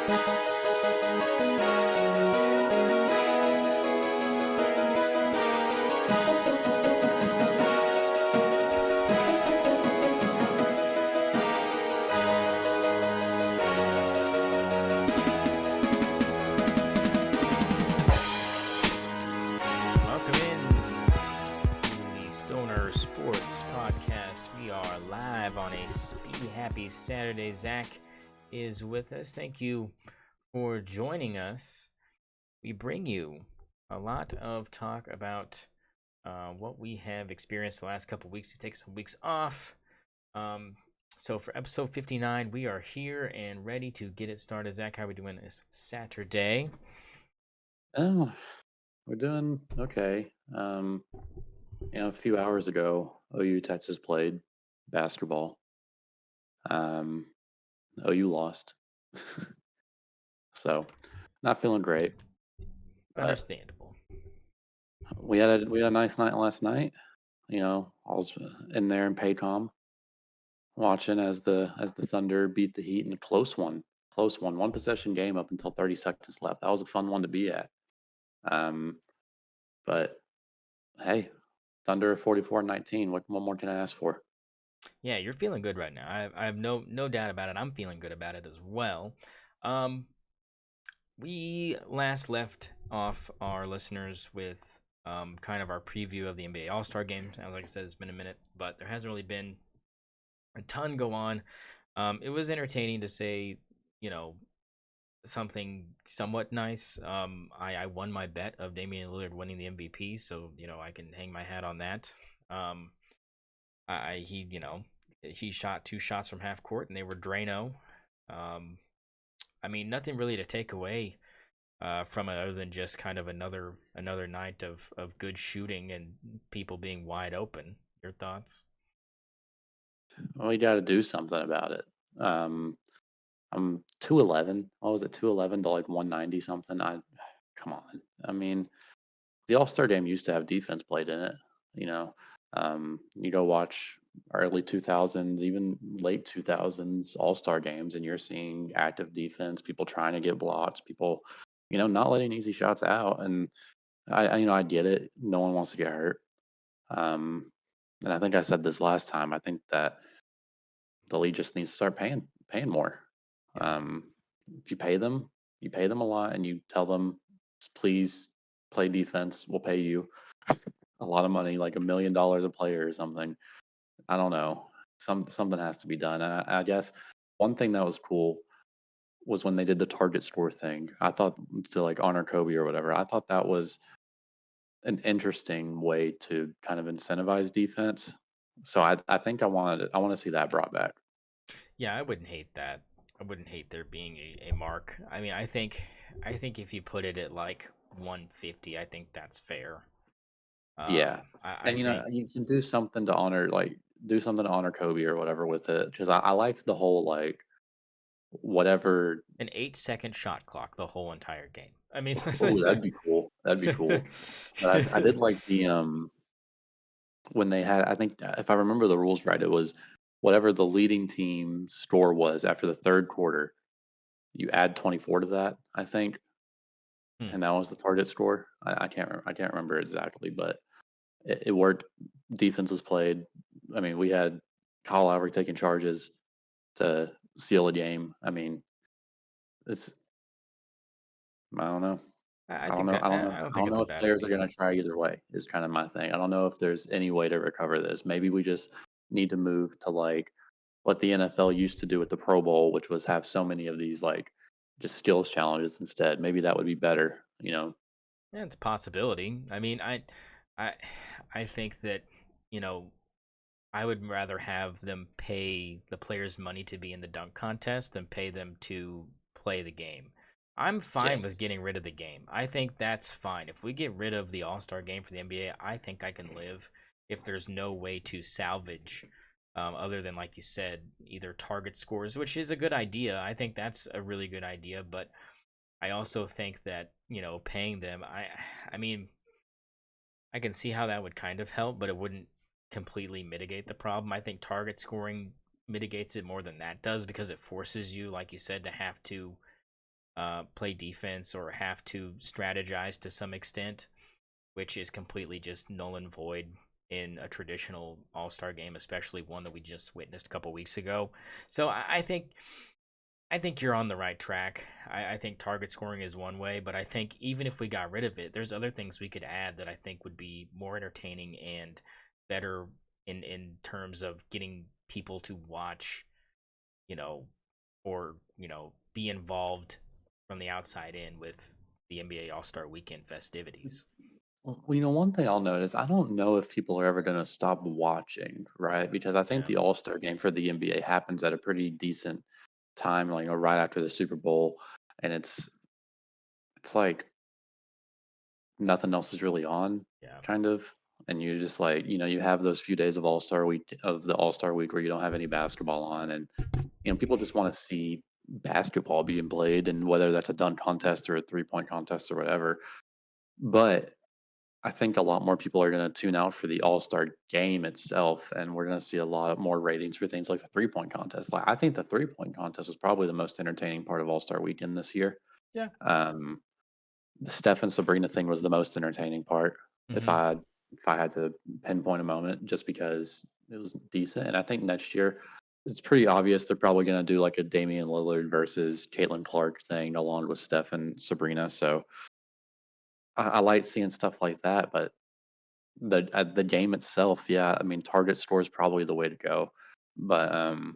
Welcome in to the St0ner Sports Podcast. We are live on a speedy, happy Saturday. Zach is with us. Thank you for joining us. We bring you a lot of talk about what we have experienced the last couple weeks. We take some weeks off. So for episode 59, we are here and ready to get it started. Zach, how are we doing this Saturday? Oh, we're doing okay. A few hours ago, OU Texas played basketball. OU lost, so not feeling great. But Understandable. we had a nice night last night. I was in there in Paycom watching as the Thunder beat the Heat in a close one possession game up until 30 seconds left. That was a fun one to be at. But hey, Thunder 44-19. What more can I ask for? Yeah, you're feeling good right now. I have no doubt about it. I'm feeling good about it as well. We last left off our listeners with kind of our preview of the NBA All-Star game. Like I said, it's been a minute, but there hasn't really been a ton go on. It was entertaining to say, something somewhat nice. I won my bet of Damian Lillard winning the MVP, so I can hang my hat on that. He shot 2 shots from half court and they were Drano. Nothing really to take away from it other than just kind of another night of good shooting and people being wide open. Your thoughts? Well, you got to do something about it. I'm 211. What was it, 211 to like 190 something? Come on. I mean, the All Star game used to have defense played in it. You know, you go watch early 2000s, even late 2000s All Star games, and you're seeing active defense, people trying to get blocks, people, not letting easy shots out. And I get it. No one wants to get hurt. Um, and I think I said this last time. I think that the league just needs to start paying more. Yeah. Um, if you pay them a lot, and you tell them, please play defense. We'll pay you a lot of money, like $1 million a player or something. I don't know. Something has to be done. And I guess one thing that was cool was when they did the target score thing. I thought, to like honor Kobe or whatever. I thought that was an interesting way to kind of incentivize defense. So I think I want to see that brought back. Yeah, I wouldn't hate that. I wouldn't hate there being a mark. I think if you put it at like 150, I think that's fair. Yeah, I and think you can do something to honor, do something to honor Kobe or whatever with it, because I liked the whole like whatever. an 8-second shot clock the whole entire game. I mean, Oh, that'd be cool. That'd be cool. But I did like the when they had. I think if I remember the rules right, it was whatever the leading team score was after the third quarter. You add 24 to that, I think, Hmm. and that was the target score. I can't remember exactly, but it worked. Defense was played. I mean, we had Kyle Lowry taking charges to seal a game. I mean, it's I don't know. I think that I don't I think don't it's know a if bad players are idea. gonna try either way, is kind of my thing. I don't know if there's any way to recover this. Maybe we just need to move to like what the NFL used to do with the Pro Bowl, which was have so many of these like just skills challenges instead. Maybe that would be better, you know? Yeah, it's a possibility. I, I think that you know I would rather have them pay the players money to be in the dunk contest than pay them to play the game. I'm fine with Yes. getting rid of the game. I think that's fine. If we get rid of the All-Star game for the NBA, I think I can live if there's no way to salvage other than, like you said, either target scores, which is a good idea. I think that's a really good idea, but I also think that, paying them, I mean, I can see how that would kind of help, but it wouldn't completely mitigate the problem. I think target scoring mitigates it more than that does because it forces you, like you said, to have to play defense or have to strategize to some extent, which is completely just null and void in a traditional all-star game, especially one that we just witnessed a couple weeks ago. So I think you're on the right track. I think target scoring is one way, but I think even if we got rid of it, there's other things we could add that I think would be more entertaining and better in terms of getting people to watch, you know, or be involved from the outside in with the NBA All-Star Weekend festivities. Well, one thing I'll notice, I don't know if people are ever going to stop watching, right? Because I think Yeah. the All Star game for the NBA happens at a pretty decent time, like right after the Super Bowl, and it's like nothing else is really on, Yeah. kind of. And you just like, you have those few days of the All Star week where you don't have any basketball on, and people just want to see basketball being played, and whether that's a dunk contest or a 3-point contest or whatever. But I think a lot more people are going to tune out for the All Star game itself, and we're going to see a lot more ratings for things like the 3-point contest. Like I think the 3-point contest was probably the most entertaining part of All Star Weekend this year. Yeah. Um, the Steph and Sabrina thing was the most entertaining part. If Hmm. I had to pinpoint a moment, just because it was decent, and I think next year it's pretty obvious they're probably going to do like a Damian Lillard versus Caitlin Clark thing along with Steph and Sabrina. So I like seeing stuff like that, but the game itself, yeah, I mean, target score is probably the way to go, but, man,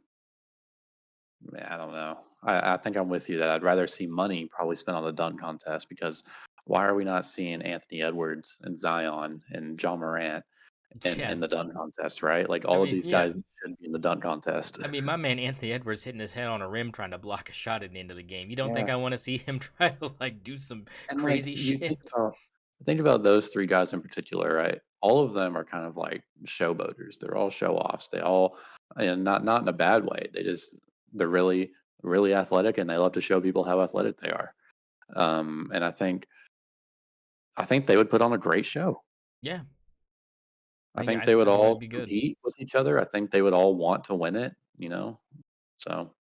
I don't know. I think I'm with you that I'd rather see money probably spent on the dunk contest, because why are we not seeing Anthony Edwards and Zion and John Morant Yeah. in the dunk contest, right? Like, I all of mean, these yeah. guys should be in the dunk contest. I mean, my man Anthony Edwards hitting his head on a rim trying to block a shot at the end of the game. You don't think Yeah, I want to see him try to like do some and, like, crazy you shit? think about those 3 guys in particular, right? All of them are kind of like showboaters. They're all show offs. They all, and not in a bad way. They're really, really athletic, and they love to show people how athletic they are. And I think they would put on a great show. Yeah, I I think think I, they would I think it'd all be good. compete with each other. I think they would all want to win it. So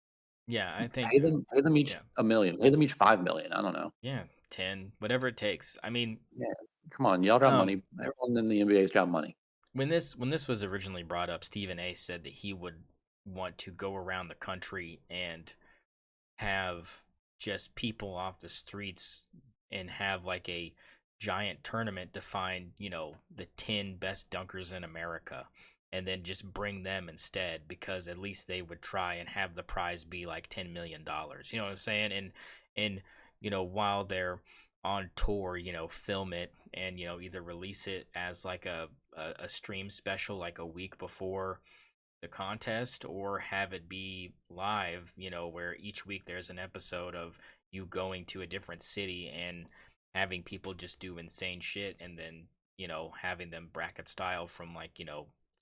Yeah, I think pay them each yeah, 1,000,000, pay them each 5,000,000. I don't know. yeah, 10, whatever it takes. I mean, Yeah, come on, y'all got um, money. Everyone in the NBA's got money. when this was originally brought up, Stephen A. said that he would want to go around the country and have just people off the streets and have like a giant tournament to find, the 10 best dunkers in America and then just bring them instead because at least they would try and have the prize be like $10 million. You know what I'm saying? And while they're on tour, film it and either release it as like a stream special like a week before the contest or have it be live, where each week there's an episode of you going to a different city and having people just do insane shit and then, having them bracket style from like,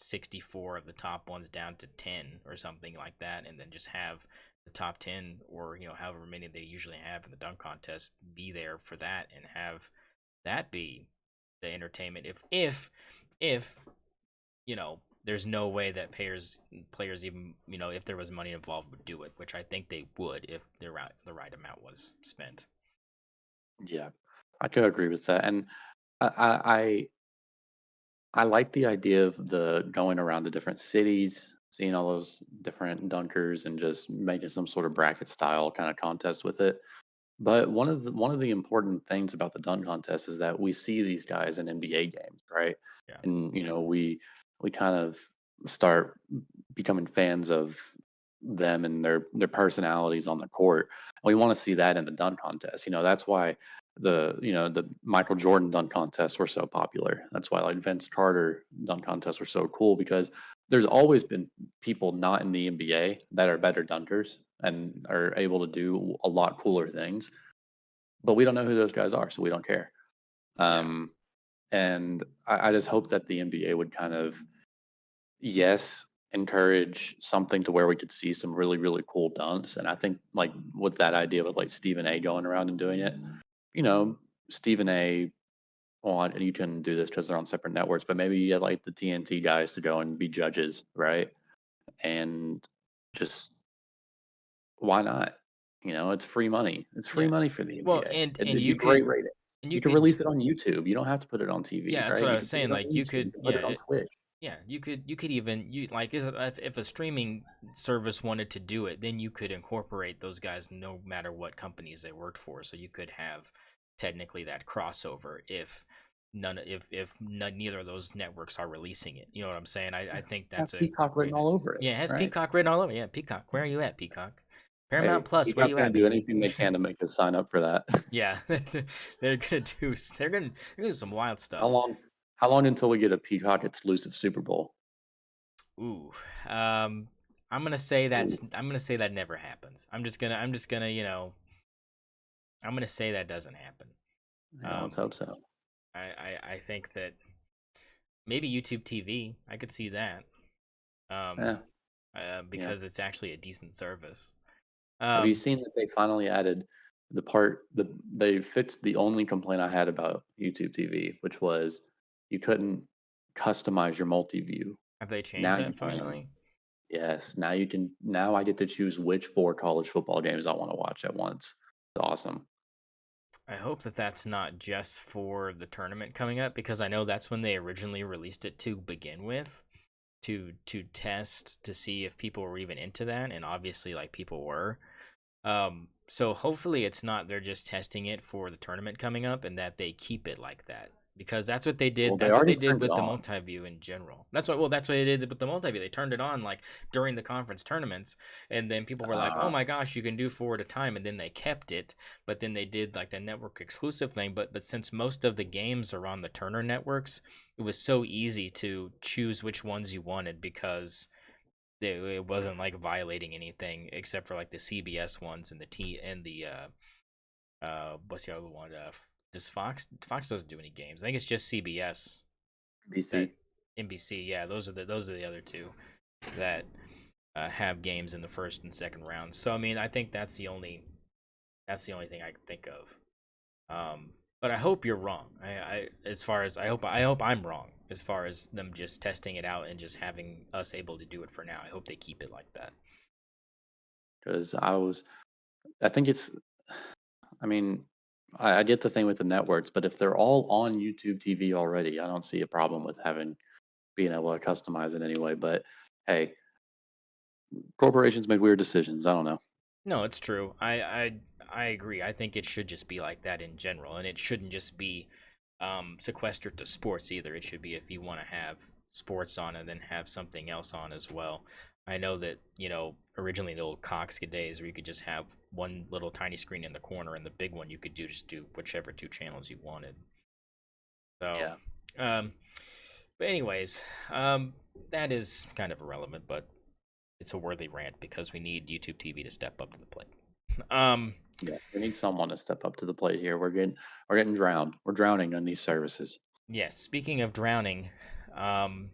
64 of the top ones down to 10 or something like that and then just have the top 10 or, however many they usually have in the dunk contest be there for that and have that be the entertainment if there's no way that players even if there was money involved would do it, which I think they would if the right amount was spent. Yeah, I could agree with that, and I I like the idea of the going around to different cities, seeing all those different dunkers, and just making some sort of bracket style kind of contest with it. But one of the important things about the dunk contest is that we see these guys in NBA games, right? Yeah, And we kind of start becoming fans of them and their personalities on the court. We want to see that in the dunk contest. That's why the Michael Jordan dunk contests were so popular. That's why like Vince Carter dunk contests were so cool, because there's always been people not in the NBA that are better dunkers and are able to do a lot cooler things, but we don't know who those guys are, so we don't care. yeah, Um, and I just hope that the NBA would kind of, yes, encourage something to where we could see some really, really cool dunks. And I think like with that idea with like Stephen A going around and doing it, you know, Stephen A on, and you can do this because they're on separate networks, but maybe you get like the TNT guys to go and be judges, right? And just, why not? It's free money. It's free Yeah. money for the Well, NBA. and It'd be great ratings. and you You can could release it on YouTube. You don't have to put it on TV, yeah, that's right? what I You was can put it saying. on Like you YouTube. You could can put yeah, it on Twitch. you could even you like is it, if a streaming service wanted to do it, then you could incorporate those guys no matter what companies they worked for. So you could have technically that crossover if neither of those networks are releasing it. You know what I'm saying? I think Have that's a Peacock written great all over it, yeah, it has right? Peacock written all over. Yeah, Peacock. Where are you at, Peacock? Paramount Hey, Plus, where Peacock's you gonna at, do baby? anything they can to make us sign up for that. Yeah, they're gonna do some wild How stuff. long? How long until we get a Peacock exclusive Super Bowl? Ooh, I'm gonna say that never happens. I'm just gonna I'm gonna say that doesn't happen. Yeah, let's Um, hope so. I think that maybe YouTube TV. I could see that. Um, Yeah, yeah. because it's actually a decent service. Have you Um, seen that they finally added they fixed the only complaint I had about YouTube TV, which was you couldn't customize your multi-view. have they Now changed you that can. finally? Yes, now you can. Now I get to choose which 4 college football games I wanna watch at once. It's awesome. I hope that that's not just for the tournament coming up because I know that's when they originally released it to begin with. To test to see if people were even into that, and obviously like people were. So hopefully it's not they're just testing it for the tournament coming up and that they keep it like that. Because that's what they Well, did. they That's what already they did turned it with the on. multi-view in general. That's what they did with the multi-view. They turned it on like during the conference tournaments, and then people were like, "Oh Uh, my gosh, you can do 4 at a time." And then they kept it, but then they did like the network exclusive thing. But since most of the games are on the Turner networks, it was so easy to choose which ones you wanted because it wasn't like violating anything except for like the CBS ones and the T and the what's the other one? Does Fox doesn't do any games? I think it's just CBS that BC. NBC. Yeah, those are the other two that have games in the first and second rounds. So I mean, I think that's the only thing I can think of. But I hope you're wrong. I as far as I hope I'm wrong as far as them just testing it out and just having us able to do it for now. I hope they keep it like that. Because I think it's I mean, I get the thing with the networks, but if they're all on YouTube TV already, I don't see a problem with being able to customize it anyway. But hey, corporations make weird decisions. I don't know. No, it's true. I agree. I think it should just be like that in general, and it shouldn't just be sequestered to sports either. It should be if you want to have sports on and then have something else on as well. I know that originally the old Cox days where you could just have one little tiny screen in the corner, and the big one you could just do whichever two channels you wanted. So, Yeah. um, but anyways, um, that is kind of irrelevant, but it's a worthy rant because we need YouTube TV to step up to the plate. Um, Yeah, we need someone to step up to the plate here. We're getting drowned. We're drowning on these services. yes, speaking of drowning, um,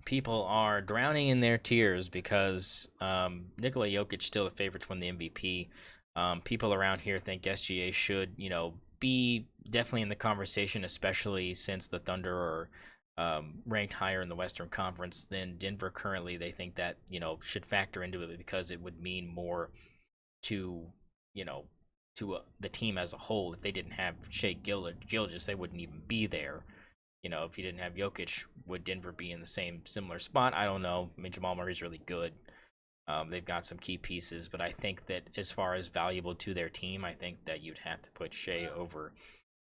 people are drowning in their tears because Nikola Jokic still the favorite to win the MVP. People around here think SGA should, be definitely in the conversation, especially since the Thunder are ranked higher in the Western Conference than Denver currently. They think that should factor into it because it would mean more to you know to the team as a whole. If they didn't have Gilgis, they wouldn't even be there. If you didn't have Jokic, would Denver be in the same similar spot? I don't know. I mean, Jamal Murray's really good. They've got some key pieces, but I think that as far as valuable to their team, I think that you'd have to put Shea over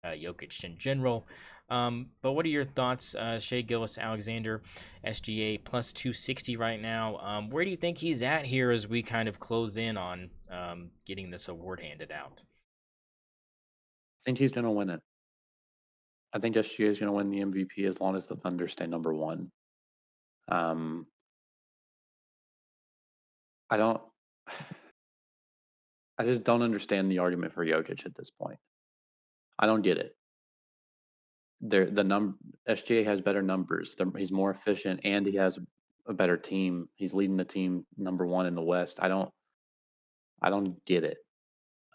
Jokic in general. But what are your thoughts, Shea Gillis Alexander, SGA plus 260 right now? Where do you think he's at here as we kind of close in on getting this award handed out? I think he's going to win it. I think SGA is going to win the MVP as long as the Thunder stay number one. Um, I don't. I just don't understand the argument for Jokic at this point. I don't get it. SGA has better numbers. He's more efficient, and he has a better team. He's leading the team number one in the West. I don't get it.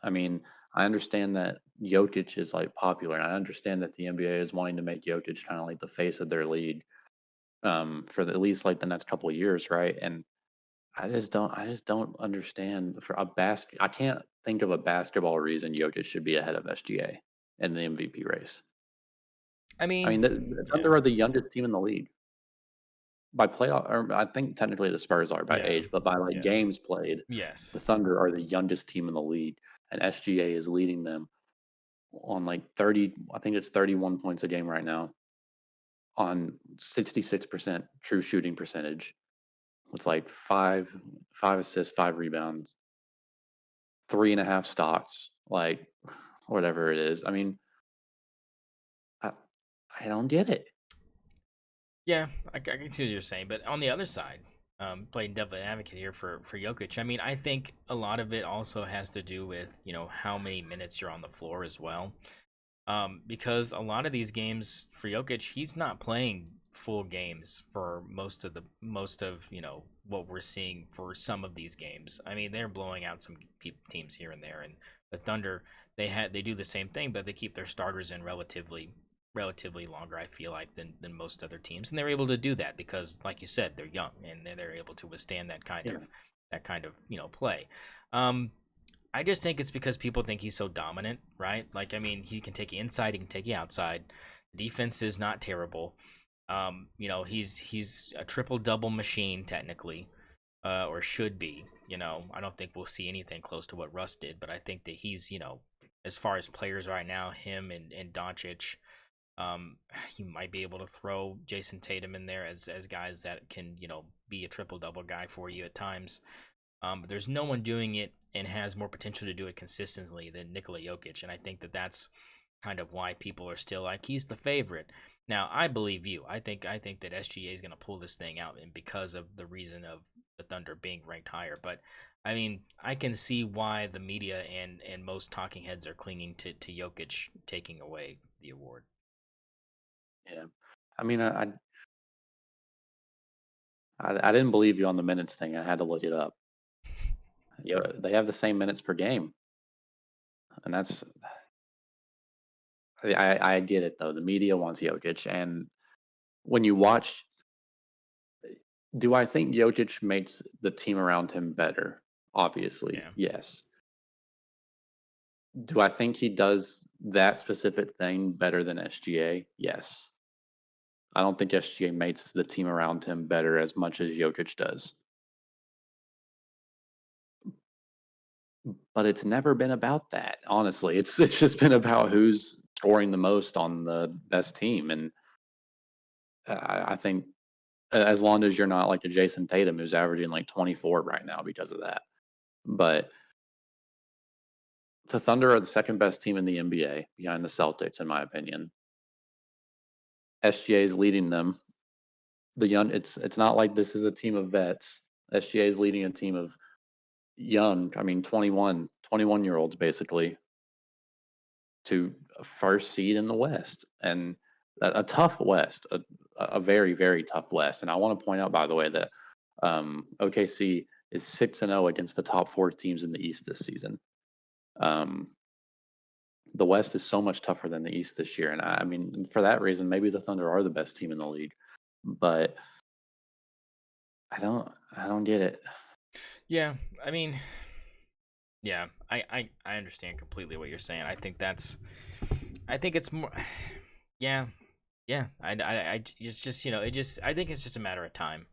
I mean, I understand that Jokic is like popular, and I understand that the NBA is wanting to make Jokic kind of like the face of their league, for at least like the next couple of years, right? And I just don't understand for a I can't think of a basketball reason Jokic should be ahead of SGA in the MVP race. I I mean, mean, the yeah, Thunder are the youngest team in the league by playoff, or I think technically the Spurs are by yeah, age, but by like yeah, games played, yes. the Thunder are the youngest team in the league, and SGA is leading them on like 30. I think it's 31 points a game right now on 66% true shooting percentage with like five assists, 5 rebounds, 3.5 stocks, like whatever it is. I mean, I, I don't get it. Yeah, I can see what you're saying, but on the other side, playing devil advocate here for Jokic, I mean, I think a lot of it also has to do with how many minutes you're on the floor as well. Because a lot of these games for Jokic, he's not playing full games for most of what we're seeing for some of these games. I mean, they're blowing out some teams here and there, and the Thunder they do the same thing, but they keep their starters in relatively longer. I feel like than most other teams, and they're able to do that because, like you said, they're young and they're able to withstand Yeah, that kind of play. Um, I just think it's because people think he's so dominant, right? Like, I mean, he can take you inside, he can take you outside. Defense is not terrible. He's a triple double machine technically, or should be. I don't think we'll see anything close to what Russ did, but I think that he's, as far as players right now, him and Doncic, um, you might be able to throw Jason Tatum in there as guys that can, be a triple double guy for you at times. But there's no one doing it and has more potential to do it consistently than Nikola Jokic, and I think that that's kind of why people are still like he's the favorite. Now, I believe you. I think that SGA is going to pull this thing out, and because of the reason of the Thunder being ranked higher. But I mean, I can see why the media and most talking heads are clinging to Jokic taking away the award. yeah. I mean, I didn't believe you on the minutes thing. I had to look it up. Yeah, they have the same minutes per game, and I get it though. The media wants Jokic, and when you watch, do I think Jokic makes the team around him better? Obviously, Yeah. yes. Do I think he does that specific thing better than SGA? Yes. I don't think SGA makes the team around him better as much as Jokic does. But it's never been about that, honestly. It's just been about who's scoring the most on the best team, and I think as long as you're not like a Jason Tatum who's averaging like 24 right now because of that. But the Thunder are the second best team in the NBA behind the Celtics, in my opinion. SGA is leading them. It's not like this is a team of vets. SGA is leading a team of young, I mean 21 year olds basically to a first seed in the West, and a tough West, a very very tough West. And I want to point out, by the way, that OKC is 6-0 against the top four teams in the East this season. Um, the West is so much tougher than the East this year, and I mean for that reason, maybe the Thunder are the best team in the league, but I don't get it. Yeah. I mean, yeah, I understand completely what you're saying. I think it's more, yeah, yeah. It's just I think it's just a matter of time.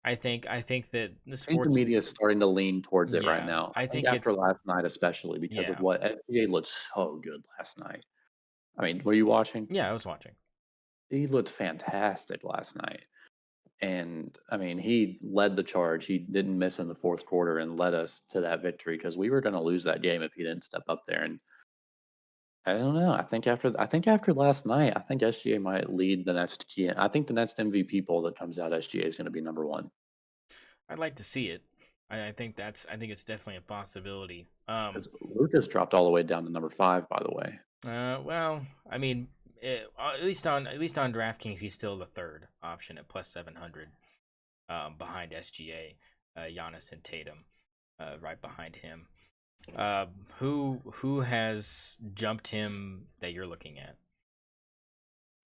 I think that the I think the sports, media is starting to lean towards it right yeah, now. I I think think after it's, last night, especially because of yeah, what FGA looked so good last night. I mean, were you watching? yeah. I was watching. He looked fantastic last night. And I mean, he led the charge. He didn't miss in the fourth quarter and led us to that victory because we were going to lose that game if he didn't step up there. And I don't know. I think after last night, I think SGA might lead the next key. I think the next MVP poll that comes out, SGA is going to be number one. I'd like to see it. I think it's definitely a possibility. Because Lucas dropped all the way down to number five, by the way. Well, I mean, at least on DraftKings, he's still the third option at plus 700, behind SGA, Giannis and Tatum, right behind him. Uh, who has jumped him that you're looking at?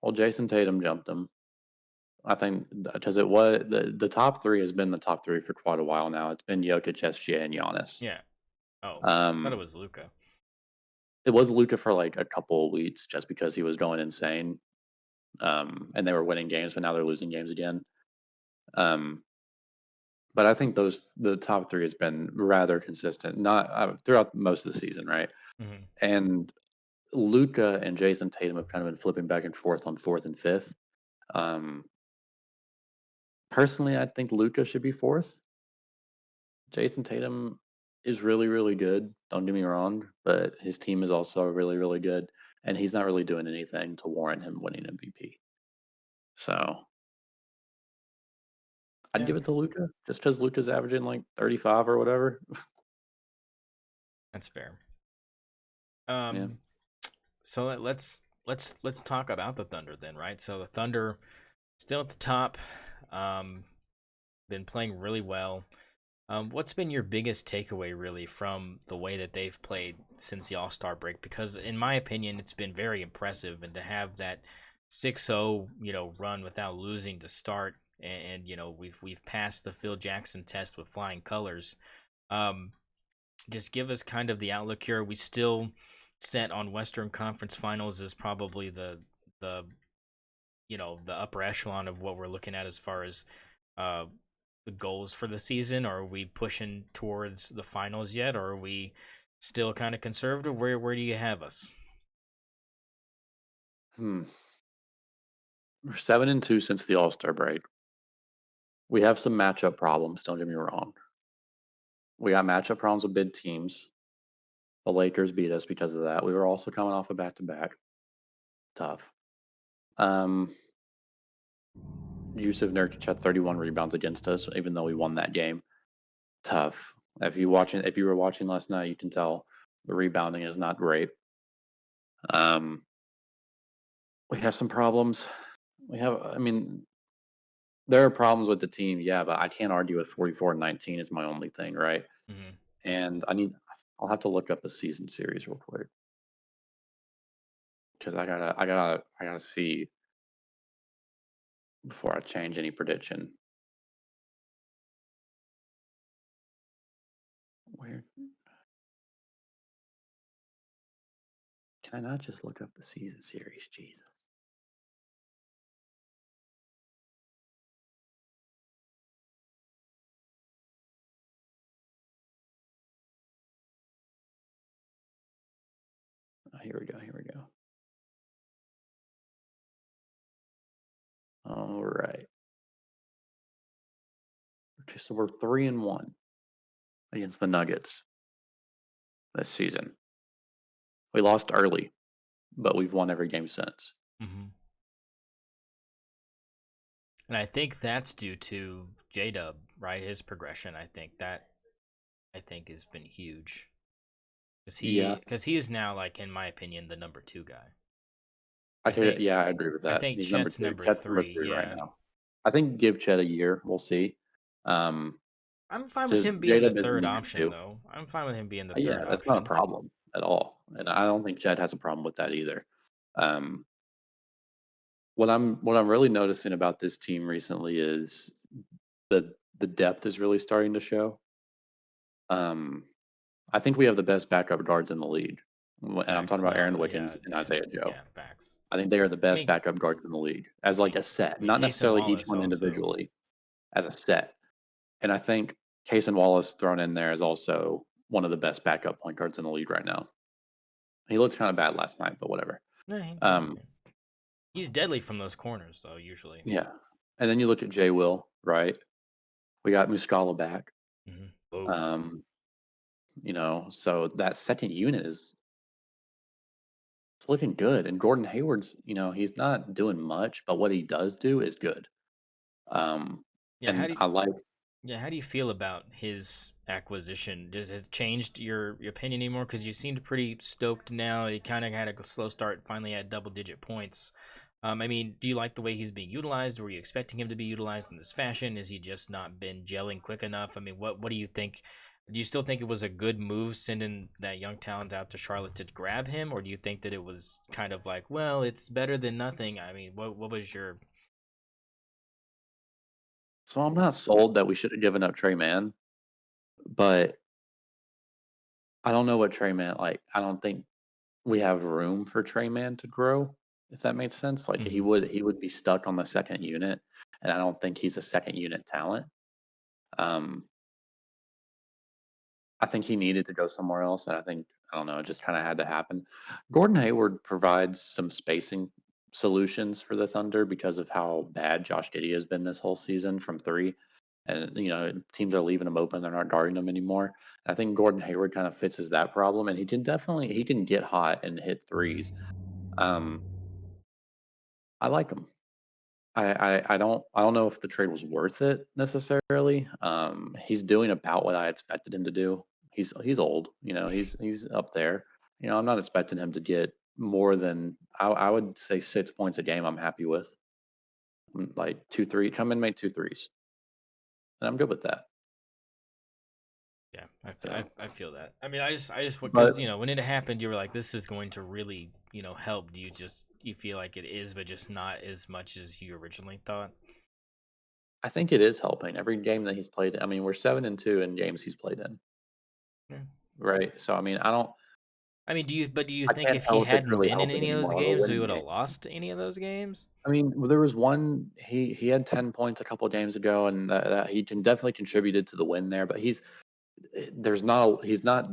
Well, Jason Tatum jumped him. I think because it was the top three has been the top three for quite a while now. It's been Jokic, SGA, and Giannis. Yeah. Oh, I thought it Um, was Luca. it was Luka for like a couple of weeks just because he was going insane. And they were winning games, but now they're losing games again. Um, but I think the top three has been rather consistent, not throughout most of the season, right? Mm-hmm. And Luca and Jason Tatum have kind of been flipping back and forth on fourth and fifth. Um, Personally, I think Luca should be fourth. Jason Tatum is really, really good. Don't get me wrong, but his team is also really, really good, and he's not really doing anything to warrant him winning MVP. So I'd Yeah, give it to Luca just because Luca's averaging like 35 or whatever. that's fair. Yeah. Um, so let's talk about the Thunder then, right? So the Thunder still at the top. Um, been playing really well. What's been your biggest takeaway really from the way that they've played since the All-Star break? Because in my opinion, it's been very impressive, and to have that 6-0, run without losing to start, and we've passed the Phil Jackson test with flying colors. Um, just give us kind of the outlook here. We still set on Western Conference Finals as probably the the upper echelon of what we're looking at as far as uh, the goals for the season? Or are we pushing towards the finals yet, or are we still kind of conservative? Where do you have us? Hmm. We're 7-2 since the All Star break. We have some matchup problems. Don't get me wrong. We got matchup problems with big teams. The Lakers beat us because of that. We were also coming off a back to back. Tough. Um, Yusuf Nurkic had 31 rebounds against us, even though we won that game. Tough. If you were watching last night, you can tell the rebounding is not great. Um, we have some problems. I mean, there are problems with the team, yeah, but I can't argue with 44-19 is my only thing, right? Mm-hmm. And I'll have to look up a season series real quick because I gotta see before I change any prediction. Where can I not just look up the season series? Jesus. Oh, here we go. Here we go. All right. Okay, so we're 3-1 against the Nuggets this season. We lost early, but we've won every game since. Mm-hmm. And I think that's due to J Dub, right? His progression. I think has been huge. Yeah, Because he is now, like, in my opinion, the number two guy. I I could. think Yeah, I agree with I that. think He's number Chet's two. number Chet's number three. three right Yeah, now. I think give Chet a year. We'll see. Um, I'm fine with because him being the J-Dub is in third year option, two. though. I'm fine with him being the Yeah, third that's not a option. problem at all, and I don't think Chet has a problem with that either. Um, what I'm really noticing about this team recently is the depth is really starting to show. Um, I think we have the best backup guards in the league, and I'm Facts. talking about Aaron No, yeah, Wiggins and yeah, Isaiah Joe. yeah. Facts. I think they are the I best mean, backup guards in the league as like a set, not Cason necessarily each Wallace one also. individually, as a set. And I think Case and Wallace thrown in there is also one of the best backup point guards in the league right now. He looked kind of bad last night, but whatever. No, Um, he's deadly from those corners, though. Usually. yeah. And then you look at Jay Will, right? We got Muscala back. Mm-hmm. Both. Um, so that second unit is it's looking good. And Gordon Hayward's, he's not doing much, but what he does do is good. Um, Yeah. and I like, How do you feel about his acquisition? Does it changed your opinion anymore? Because you seemed pretty stoked now. He kind of had a slow start, finally had double-digit points. I mean, do you like the way he's being utilized? Were you expecting him to be utilized in this fashion? Has he just not been gelling quick enough? I mean, what do you think? Do you still think it was a good move sending that young talent out to Charlotte to grab him, or do you think that it was kind of like, well, it's better than nothing? I mean, what was your So I'm not sold that we should have given up Trey Mann, but I don't know what Trey Mann like. I don't think we have room for Trey Mann to grow, if that makes sense. Like Hmm. he would be stuck on the second unit, and I don't think he's a second unit talent. Um, I think he needed to go somewhere else, and I don't know, it just kind of had to happen. Gordon Hayward provides some spacing solutions for the Thunder because of how bad Josh Giddey has been this whole season from three. And teams are leaving him open; they're not guarding him anymore. I think Gordon Hayward kind of fixes that problem, and he can get hot and hit threes. Um, I like him. I don't know if the trade was worth it necessarily. He's doing about what I expected him to do. He's old, he's up there. I'm not expecting him to get more than I would say 6 points a game. I'm happy with. Like 2, 3, come in, make two threes, and I'm good with that. Yeah, So, I feel that. I mean, I just because but when it happened, you were like, this is going to really help. Do you feel like it is, but just not as much as you originally thought? I think it is helping every game that he's played. I mean, we're 7-2 in games he's played in, Yeah. right? So I mean, I mean, do you I think can't if he tell if it's hadn't really been in helping any of those anymore. We're games, we winning would have games. lost any of those games? I mean, there was one he had 10 points a couple of games ago, and that he can definitely contributed to the win there. But he's not.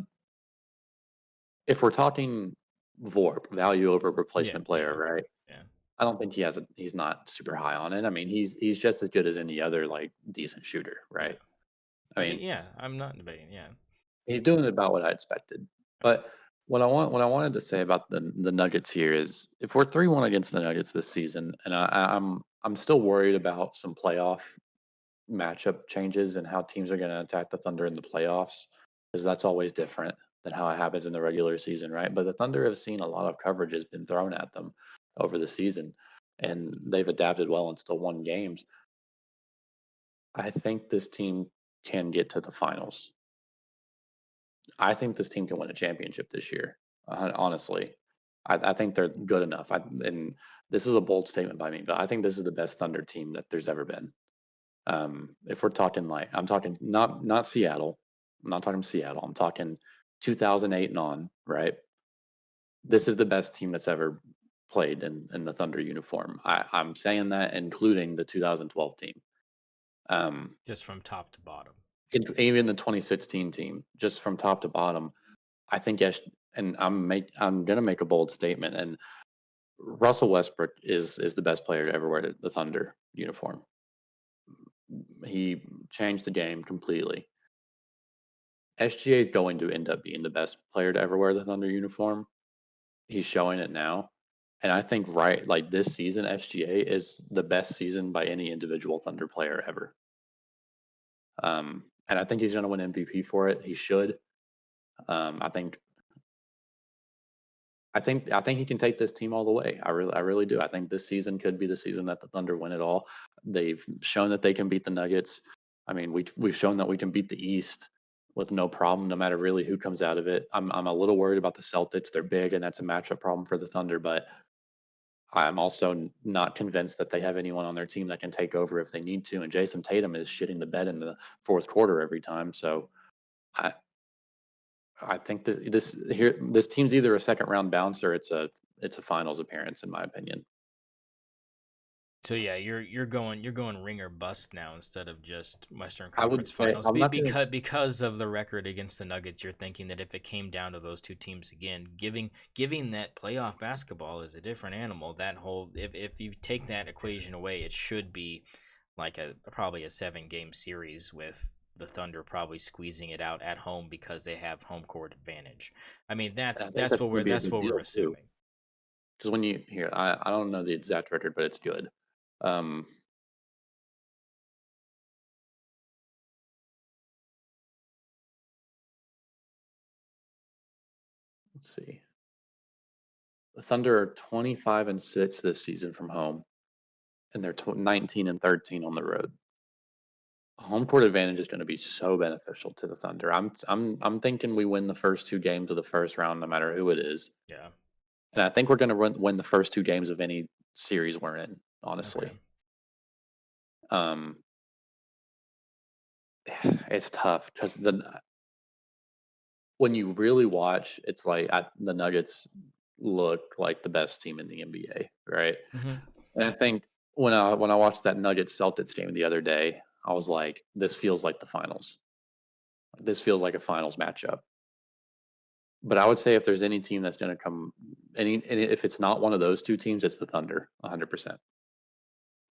If we're talking VORP, value over Yeah, replacement player, yeah, right? yeah. I don't think he's not super high on it. I mean, he's just as good as any other like decent shooter, Yeah. right? I I mean, mean, yeah, I'm not debating. Yeah. he's doing about what I expected. But what I wanted to say about the Nuggets here is if we're 3-1 against the Nuggets this season, and I'm still worried about some playoff matchup changes and how teams are going to attack the Thunder in the playoffs, because that's always different than how it happens in the regular season, right? But the Thunder have seen a lot of coverage has been thrown at them over the season, and they've adapted well and still won games. I think this team can get to the finals. I think this team can win a championship this year. Honestly, I think they're good enough. And this is a bold statement by me, but I think this is the best Thunder team that there's ever been. If we're talking like I'm talking not Seattle, I'm not talking Seattle. I'm talking 2008 and on, right? This is the best team that's ever played in the Thunder uniform. I'm saying that including the 2012 team, um, Just from top to bottom. even the 2016 team, just from top to bottom. I think yes, and I'm gonna make a bold statement. And Russell Westbrook is the best player to ever wear the Thunder uniform. He changed the game completely. SGA is going to end up being the best player to ever wear the Thunder uniform. He's showing it now. And I think right like this season, SGA is the best season by any individual Thunder player ever. And I think he's going to win MVP for it. He should. Um, I think I think he can take this team all the way. I really do. I think this season could be the season that the Thunder win it all. They've shown that they can beat the Nuggets. I mean, we've shown that we can beat the East with no problem, no matter really who comes out of it. I'm a little worried about the Celtics. They're big, and that's a matchup problem for the Thunder. But I'm also not convinced that they have anyone on their team that can take over if they need to. And Jason Tatum is shitting the bed in the fourth quarter every time. So I I think this team's either a second round bounce or it's a finals appearance in my opinion. So yeah, you're going ring or bust now instead of just Western I would Conference say Finals. I'm not gonna. Because of the record against the Nuggets, you're thinking that if it came down to those two teams again, giving that playoff basketball is a different animal. That whole if you take that equation away, it should be like probably a 7 game series with the Thunder probably squeezing it out at home because they have home court advantage. I mean I think that's gonna be a that's good what we're deal too. assuming. Because when you hear, I don't know the exact record, but it's good. Um, let's see. The Thunder are 25-6 this season from home, and they're 19-13 on the road. Home court advantage is going to be so beneficial to the Thunder. I'm thinking we win the first two games of the first round, no matter who it is. Yeah. And I think we're going to win the first two games of any series we're in, Okay. honestly. Um, it's tough because when you really watch, it's like the Nuggets look like the best team in the NBA, right? Hmm. And I think when I watched that Nuggets Celtics game the other day, I was like, this feels like the finals. This feels like a finals matchup. But I would say if there's any team that's going to come, if it's not one of those two teams, it's the Thunder, 100%.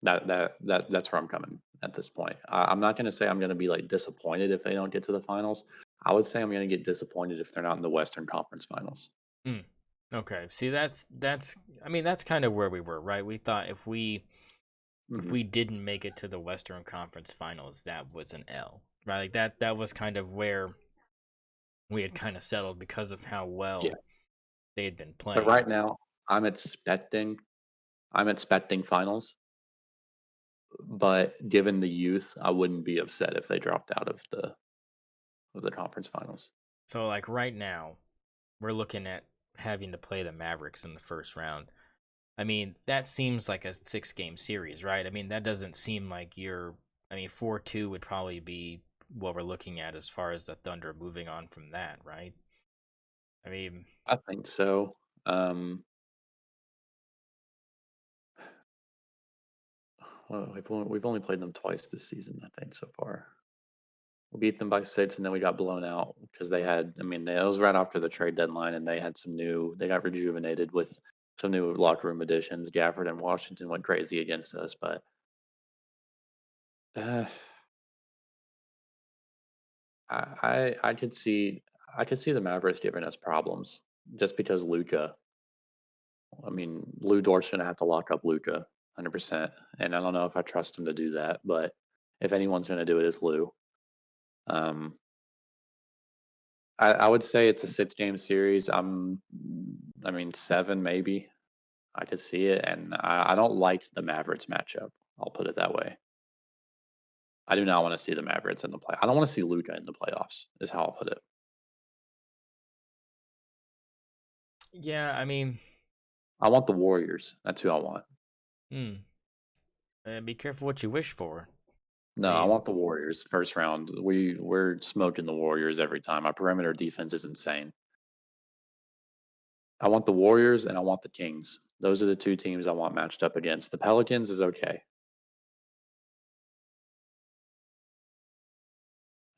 That's where I'm coming at this point. I'm not going to say I'm going to be like disappointed if they don't get to the finals. I would say I'm going to get disappointed if they're not in the Western Conference Finals. Mm. Okay. See, that's. I mean, that's kind of where we were, right? We thought if Hmm. we didn't make it to the Western Conference Finals, that was an L, right? Like that was kind of where we had kind of settled because of how Yeah, well they had been but playing. right now I'm expecting I'm expecting finals. But given the youth, I wouldn't be upset if they dropped out of the conference finals. So like right now, we're looking at having to play the Mavericks in the first round. I mean, that seems like a 6 game series, right? I mean, that doesn't seem like you're. I mean, 4-2 would probably be what we're looking at as far as the Thunder moving on from that, right? I mean, I think so. Um, well, we've only played them twice this season, I think, so far. We beat them by 6, and then we got blown out because they had. I mean, it was right after the trade deadline, and they had some new. They got rejuvenated with some new locker room additions. Gafford and Washington went crazy against us, but uh, I could see the Mavericks giving us problems just because Luca. I mean, Lou Dort's gonna have to lock up Luca, 100%, and I don't know if I trust him to do that, but if anyone's gonna do it, it's Lou. Um, I would say it's a 6-game series. I mean, 7 maybe. I could see it, and I don't like the Mavericks matchup. I'll put it that way. I do not want to see the Mavericks in the play. I don't want to see Luca in the playoffs. Is how I'll put it. yeah, I mean, I want the Warriors. That's who I want. hmm, be careful what you wish for. I No, I mean, want the Warriors first round. We're smoking the Warriors every time. Our perimeter defense is insane. I want the Warriors and I want the Kings. Those are the 2 teams I want matched up against. The Pelicans is okay.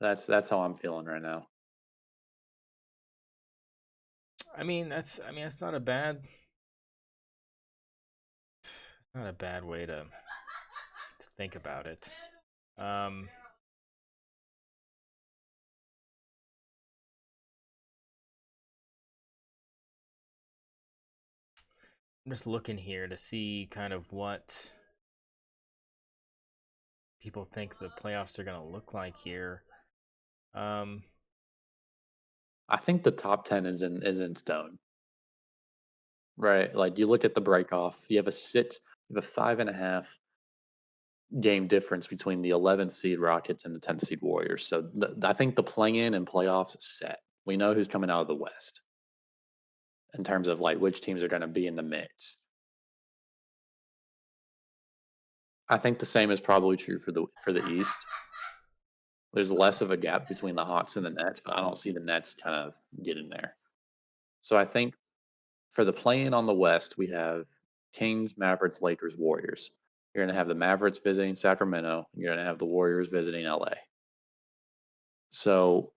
That's how I'm feeling right now. that's not a bad way to think about it. Um, I'm just looking here to see kind of what people think the playoffs are going to look like here. Um, I think the top 10 is in stone. Right. Like you look at the break off, you have a 5.5 game difference between the 11th seed Rockets and the 10th seed Warriors. So I think the play in and playoffs is set. We know who's coming out of the West in terms of like which teams are going to be in the mix. I think the same is probably true for the East. There's less of a gap between the Hawks and the Nets, but I don't see the Nets kind of getting there. So I think for the play-in on the West, we have Kings, Mavericks, Lakers, Warriors. You're going to have the Mavericks visiting Sacramento. You're going to have the Warriors visiting LA. So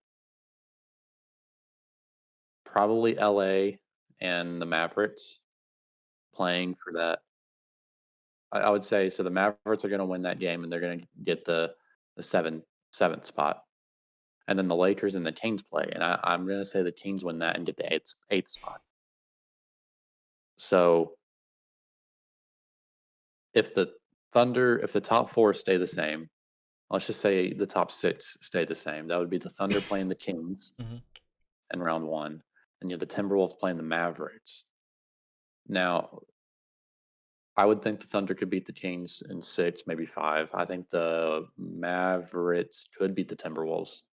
probably LA and the Mavericks playing for that. I would say so. The Mavericks are going to win that game, and they're going to get the seventh spot. And then the Lakers and the Kings play, and I'm going to say the Kings win that and get the eighth spot. So if the top 4 stay the same, let's just say the top 6 stay the same. That would be the Thunder playing the Kings mhm. in round 1, and you have the Timberwolves playing the Mavericks. Now, I would think the Thunder could beat the Kings in 6, maybe 5. I think the Mavericks could beat the Timberwolves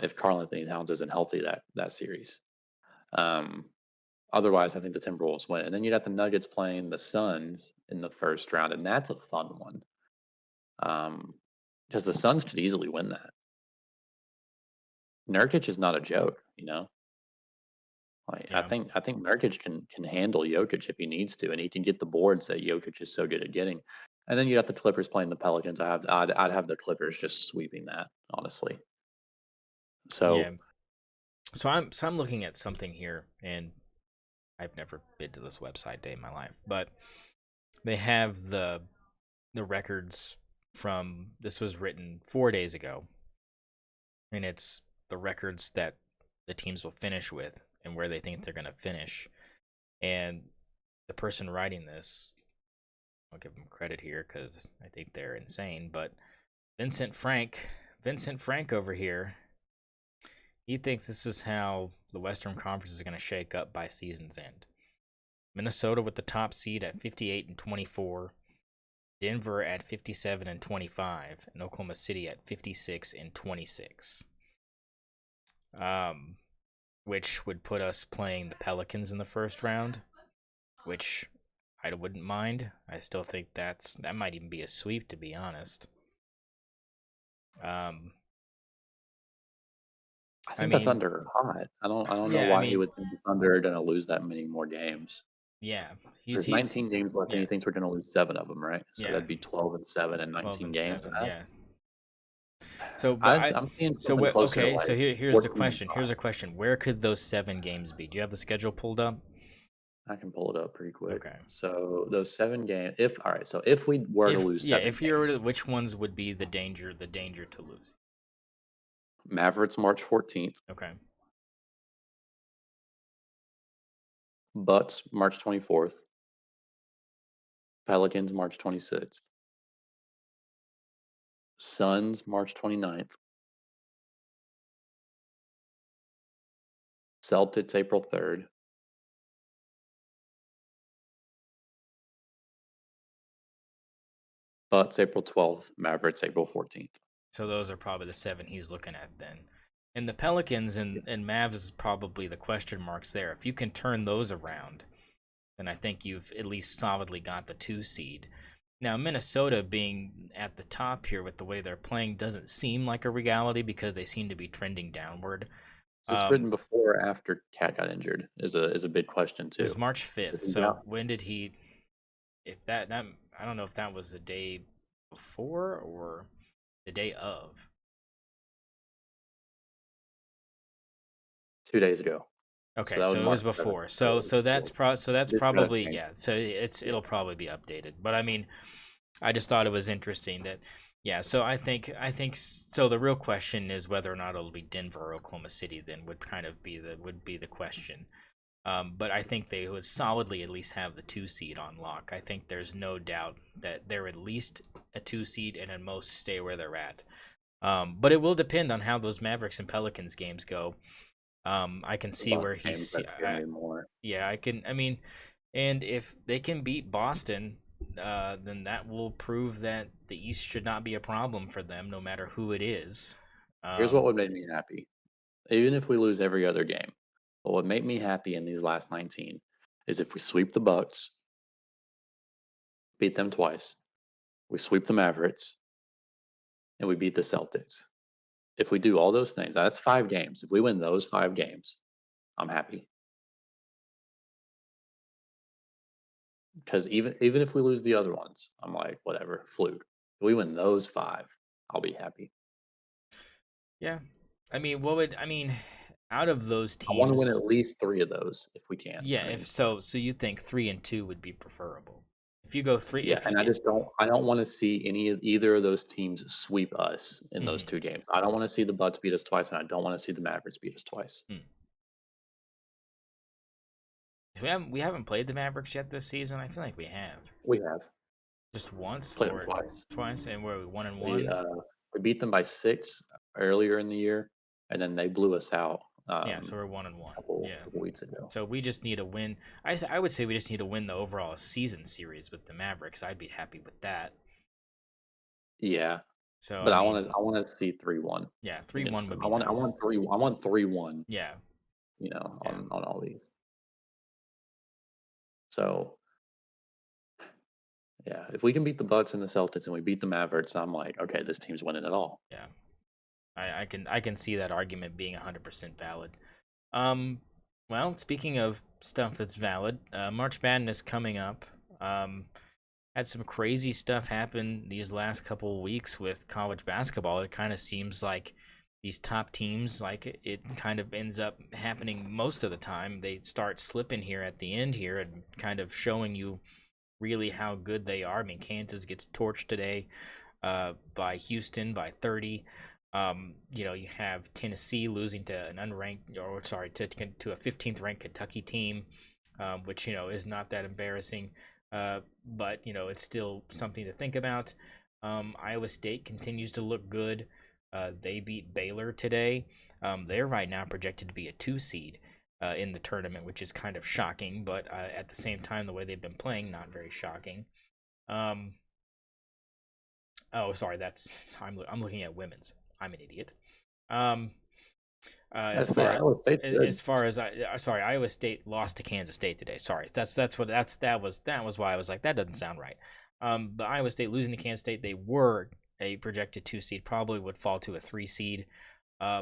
if Karl-Anthony Towns isn't healthy that series. Um, Otherwise, I think the Timberwolves win. And then you got the Nuggets playing the Suns in the first round, and that's a fun one. Um, because the Suns could easily win that. Nurkic is not a joke, you know. Like Yeah. I think Nurkic can handle Jokic if he needs to, and he can get the boards that Jokic is so good at getting. And then you got the Clippers playing the Pelicans. I'd have the Clippers just sweeping that, honestly. Yeah. So So I'm looking at something here, and I've never been to this website day in my life, but they have the records from this was written 4 days ago, and it's the records that the teams will finish with and where they think they're going to finish. And the person writing this, I'll give them credit here because I think they're insane, but Vincent Frank, Vincent Frank over here, he thinks this is how the Western Conference is going to shake up by season's end. Minnesota with the top seed at 58 and 24, Denver at 57 and 25, and Oklahoma City at 56 and 26. Which would put us playing the Pelicans in the first round, which I wouldn't mind. I still think that might even be a sweep, to be honest. I I think the mean, Thunder are hot. I don't know yeah, I why he mean, would think the Thunder are going to lose that many more games. yeah, There's he's 19 games left, and yeah, he thinks we're going to lose 7 of them, right? So yeah, that'd be 12 and 7 and 12 19 and games. 7, yeah. So, but I'm seeing so something closer to okay, so like here's the 14 and question. 5. Here's a question. Where could those 7 games be? Do you have the schedule pulled up? I can pull it up pretty quick. Okay. So those 7 games. If all right, so if we were to lose seven If you were games, to, which ones would be the danger to lose? Mavericks March 14th, Okay. Bucks March 24th, Pelicans March 26th, Suns March 29th, Celtics April 3rd, Bucks April 12th, Mavericks April 14th. So those are probably the 7 he's looking at then. And the Pelicans and Mavs is probably the question marks there. If you can turn those around, then I think you've at least solidly got the 2 seed. Now, Minnesota being at the top here with the way they're playing doesn't seem like a reality because they seem to be trending downward. Is this written before or after Cat got injured? Is a big question It was too. March 5th. Is he So out? when did he if that I don't know if that was the day before or the day of. 2 days ago. So Okay, that was so it was March 7th. before. So So it was before. so that's This got probably changed. yeah. So it'll probably be updated. But I mean, I just thought it was interesting that yeah. So I think so. The real question is whether or not it'll be Denver or Oklahoma City. Then would kind of be the question. But I think they would solidly at least have the 2 seed on lock. I think there's no doubt that they're at least a 2 seed and at most stay where they're at. But it will depend on how those Mavericks and Pelicans games go. I can The see Bucks where games he's. that scare me more. Yeah, I can. I mean, and if they can beat Boston, then that will prove that the East should not be a problem for them, no matter who it is. Here's what Um, would make me happy. Even if we lose every other game, what would make me happy in these last 19 is if we sweep the Bucks, beat them twice, we sweep the Mavericks, and we beat the Celtics. If we do all those things, that's 5 games. If we win those 5 games, I'm happy. Because even if we lose the other ones, I'm like, whatever, fluke. If we win those 5, I'll be happy. yeah, I mean, what would I mean? Out of those I want to win teams, at least 3 of those if we can. yeah. I If mean, so, so you think 3-2 would be preferable? If you go three, yeah, if and I don't want to see either of those teams sweep us in those mhm. 2 games. I don't want to see the Bucks beat us twice, and I don't want to see the Mavericks beat us twice. We haven't played the Mavericks yet this season. I feel like we have We have just once played them or twice. twice, and we're one and We one. we beat them by 6 earlier in the year, and then they blew us out Yeah, so we're one and one. Yeah. couple weeks ago. So we just need a win. I would say we just need to win the overall season series with the Mavericks. I'd be happy with that. Yeah, So but I mean, I want to see 3-1 yeah, 3-1 against would them. be nice. I want 3-1. Yeah, You know, yeah. on all these. So Yeah, if we can beat the Bucks and the Celtics and we beat the Mavericks, I'm like, okay, this team's winning it all. Yeah, I can see that argument being 100% valid. Um, well, speaking of stuff that's valid, March Madness coming up. Um, had some crazy stuff happen these last couple of weeks with college basketball. It kind of seems like these top teams, like it kind of ends up happening most of the time. They start slipping here at the end here and kind of showing you really how good they are. I mean, Kansas gets torched today by Houston by 30. You have Tennessee losing to an unranked, or sorry, to a 15th ranked Kentucky team, which is not that embarrassing, but it's still something to think about. Iowa State continues to look good. They beat Baylor today. They're right now projected to be a 2 seed in the tournament, which is kind of shocking, but at the same time, the way they've been playing, not very shocking. Um, Oh, sorry, that's I'm looking at women's. I'm an idiot. Um, as That's fair. far Iowa State's good. as far as sorry, Iowa State lost to Kansas State today. Sorry, that was why I was like that doesn't sound right. But Iowa State losing to Kansas State, they were a projected 2 seed, probably would fall to a 3 seed,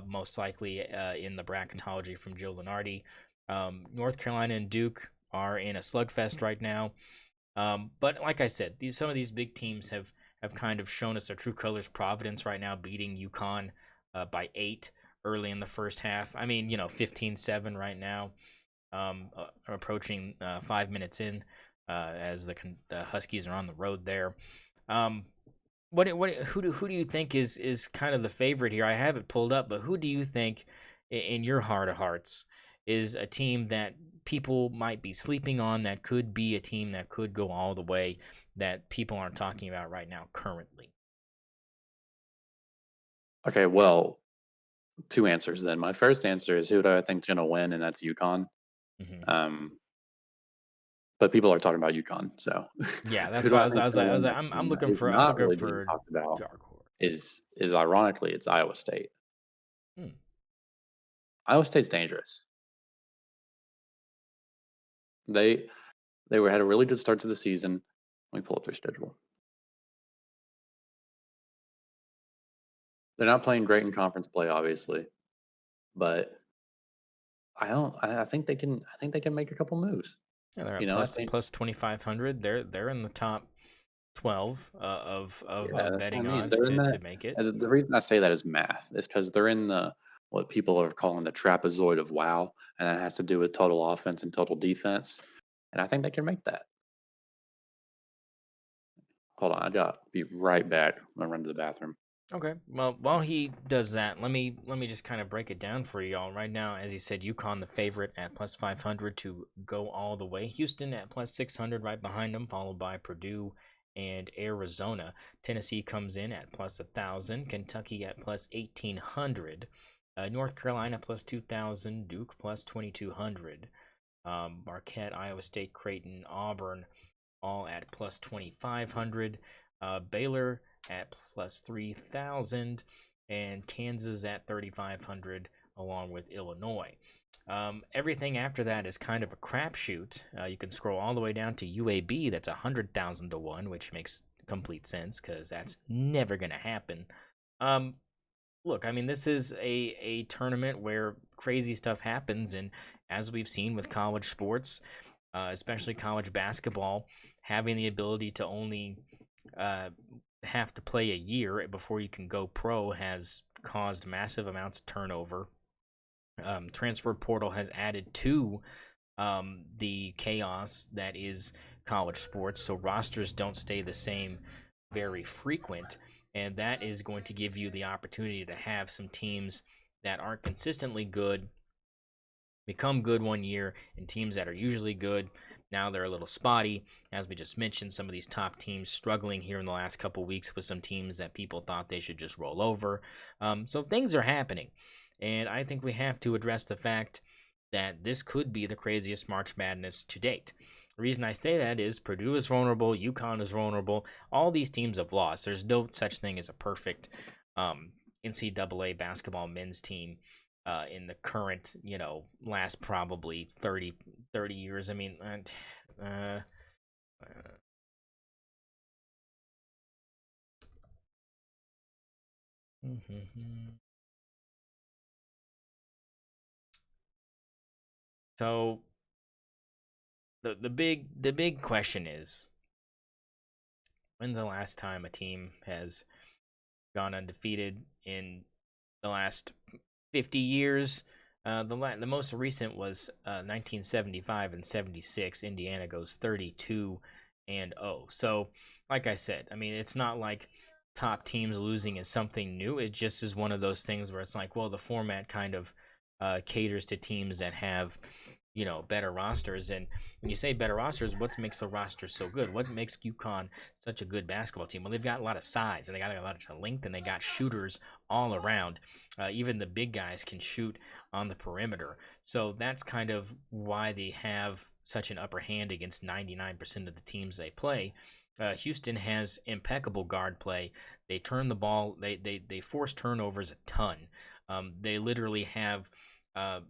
most likely in the bracketology from Joe Lenardi. North Carolina and Duke are in a slugfest right now. But like I said, some of these big teams have kind of shown us their true colors. Providence right now beating UConn by 8 early in the first half. I mean, 15-7 right now, approaching 5 minutes in as the Huskies are on the road there. Um, who do you think is kind of the favorite here? I have it pulled up, but who do you think, in your heart of hearts, is a team that people might be sleeping on that could be a team that could go all the way that people aren't talking about right now currently? Okay, well, two answers then. My first answer is who do I think is going to win, and that's UConn. Hmm. Um, but people are talking about UConn, so Yeah, who that's do why I I was think I is was going like, to I was win like this I'm game that looking is for not really being talked about dark horse. is ironically it's Iowa State. Hmm. Iowa State's dangerous. They had a really good start to the season. Let me pull up their schedule. They're not playing great in conference play, obviously, but I don't. I think they can. I think they can make a couple moves. Yeah, they're at I plus think. plus 2,500. They're in the top 12 of Yeah, that's what I betting mean. odds They're in to that. make it. And the reason I say that is math. Is because they're in the what people are calling the trapezoid of WoW, and that has to do with total offense and total defense. And I think they can make that. Hold on, I got be right back. I'm gonna run to the bathroom. Okay. Well, while he does that, let me just kind of break it down for y'all. Right now, as he said, UConn the favorite at plus 500 to go all the way. Houston at plus 600 right behind them, followed by Purdue and Arizona. Tennessee comes in at plus 1,000. Kentucky at plus 1,800. North Carolina plus 2,000. Duke plus 2,200. Marquette, Iowa State, Creighton, Auburn, all at plus 2,500. Baylor at plus 3,000, and Kansas at 3,500, along with Illinois. Everything after that is kind of a crapshoot. You can scroll all the way down to UAB, that's 100,000 to 1, which makes complete sense because that's never going to happen. Um, Look, I mean, this is a tournament where crazy stuff happens, and as we've seen with college sports, especially college basketball, having the ability to only uh, have to play a year before you can go pro has caused massive amounts of turnover. Transfer portal has added to the chaos that is college sports, so rosters don't stay the same very frequent, and that is going to give you the opportunity to have some teams that aren't consistently good become good one year, and teams that are usually good now they're a little spotty. As we just mentioned, some of these top teams struggling here in the last couple weeks with some teams that people thought they should just roll over. So things are happening, and I think we have to address the fact that this could be the craziest March Madness to date. The reason I say that is Purdue is vulnerable, UConn is vulnerable. All these teams have lost. There's no such thing as a perfect um, NCAA basketball men's team in the current, last probably 30 years. I mean, uh, Mm-hmm. So the big question is, when's the last time a team has gone undefeated in the last 50 years? The most recent was 1975 and 76. Indiana goes 32-0. So, like I said, I mean, it's not like top teams losing is something new. It just is one of those things where it's like, well, the format kind of caters to teams that have, better rosters. And when you say better rosters, what makes the roster so good? What makes UConn such a good basketball team? Well, they've got a lot of size and they got a lot of length and they got shooters all around. Even the big guys can shoot on the perimeter. So that's kind of why they have such an upper hand against 99% of the teams they play. Houston has impeccable guard play. They turn the ball. They force turnovers a ton. They literally have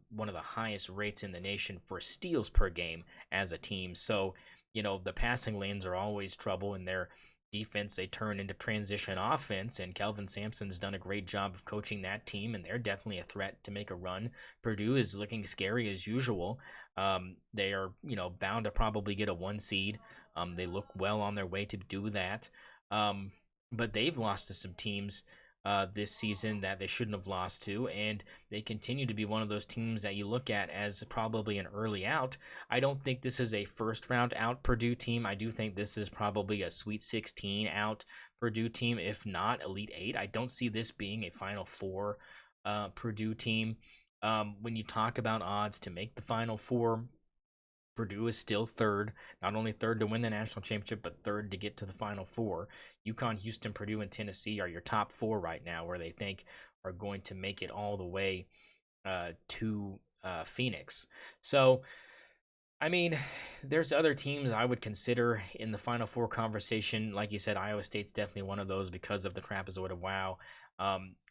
one of the highest rates in the nation for steals per game as a team. So, the passing lanes are always trouble in their defense. They turn into transition offense, and Kelvin Sampson's done a great job of coaching that team, and they're definitely a threat to make a run. Purdue is looking scary as usual. They are, bound to probably get a 1 seed. They look well on their way to do that. Um, but they've lost to some teams this season that they shouldn't have lost to, and they continue to be one of those teams that you look at as probably an early out. I don't think this is a first round out Purdue team. I do think this is probably a Sweet 16 out Purdue team, if not Elite Eight. I don't see this being a Final Four Purdue team. When you talk about odds to make the Final Four, Purdue is still third, not only third to win the national championship, but third to get to the Final Four. UConn, Houston, Purdue, and Tennessee are your top four right now, where they think are going to make it all the way to Phoenix. So, I mean, there's other teams I would consider in the Final Four conversation. Like you said, Iowa State's definitely one of those because of the trapezoid of wow.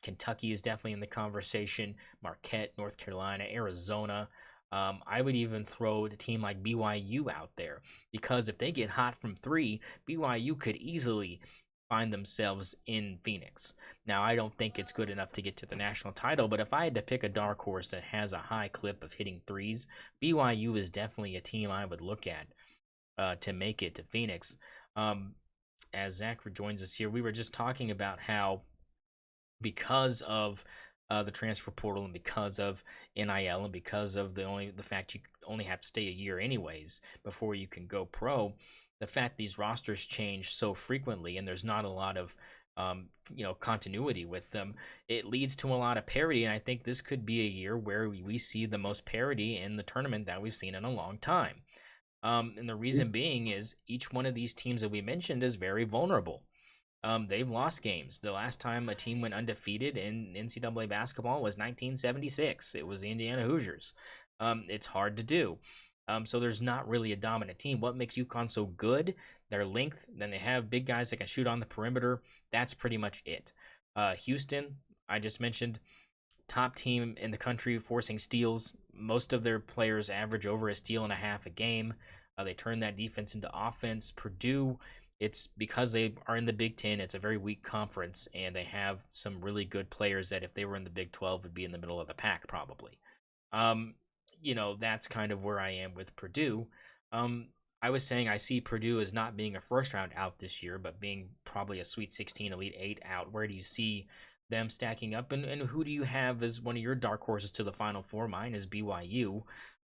Kentucky is definitely in the conversation. Marquette, North Carolina, Arizona. I would even throw a team like BYU out there because if they get hot from three, BYU could easily find themselves in Phoenix. Now, I don't think it's good enough to get to the national title, but if I had to pick a dark horse that has a high clip of hitting threes, BYU is definitely a team I would look at to make it to Phoenix. Um, as Zach rejoins us here, we were just talking about how because of the transfer portal and because of NIL and because of the fact you only have to stay a year anyways before you can go pro, the fact these rosters change so frequently and there's not a lot of continuity with them, it leads to a lot of parity. And I think this could be a year where we see the most parity in the tournament that we've seen in a long time. And the Yeah. reason being is each one of these teams that we mentioned is very vulnerable. They've lost games. The last time a team went undefeated in NCAA basketball was 1976. It was the Indiana Hoosiers. It's hard to do. So there's not really a dominant team. What makes UConn so good? Their length. Then they have big guys that can shoot on the perimeter. That's pretty much it. Houston, I just mentioned, top team in the country forcing steals. Most of their players average over a steal and a half a game. They turn that defense into offense. Purdue, it's because they are in the Big Ten. It's a very weak conference, and they have some really good players that if they were in the Big 12 would be in the middle of the pack probably. Um, that's kind of where I am with Purdue. Um, I was saying I see Purdue as not being a first round out this year, but being probably a Sweet 16, Elite 8 out. Where do you see them stacking up? And who do you have as one of your dark horses to the Final Four? Mine is BYU.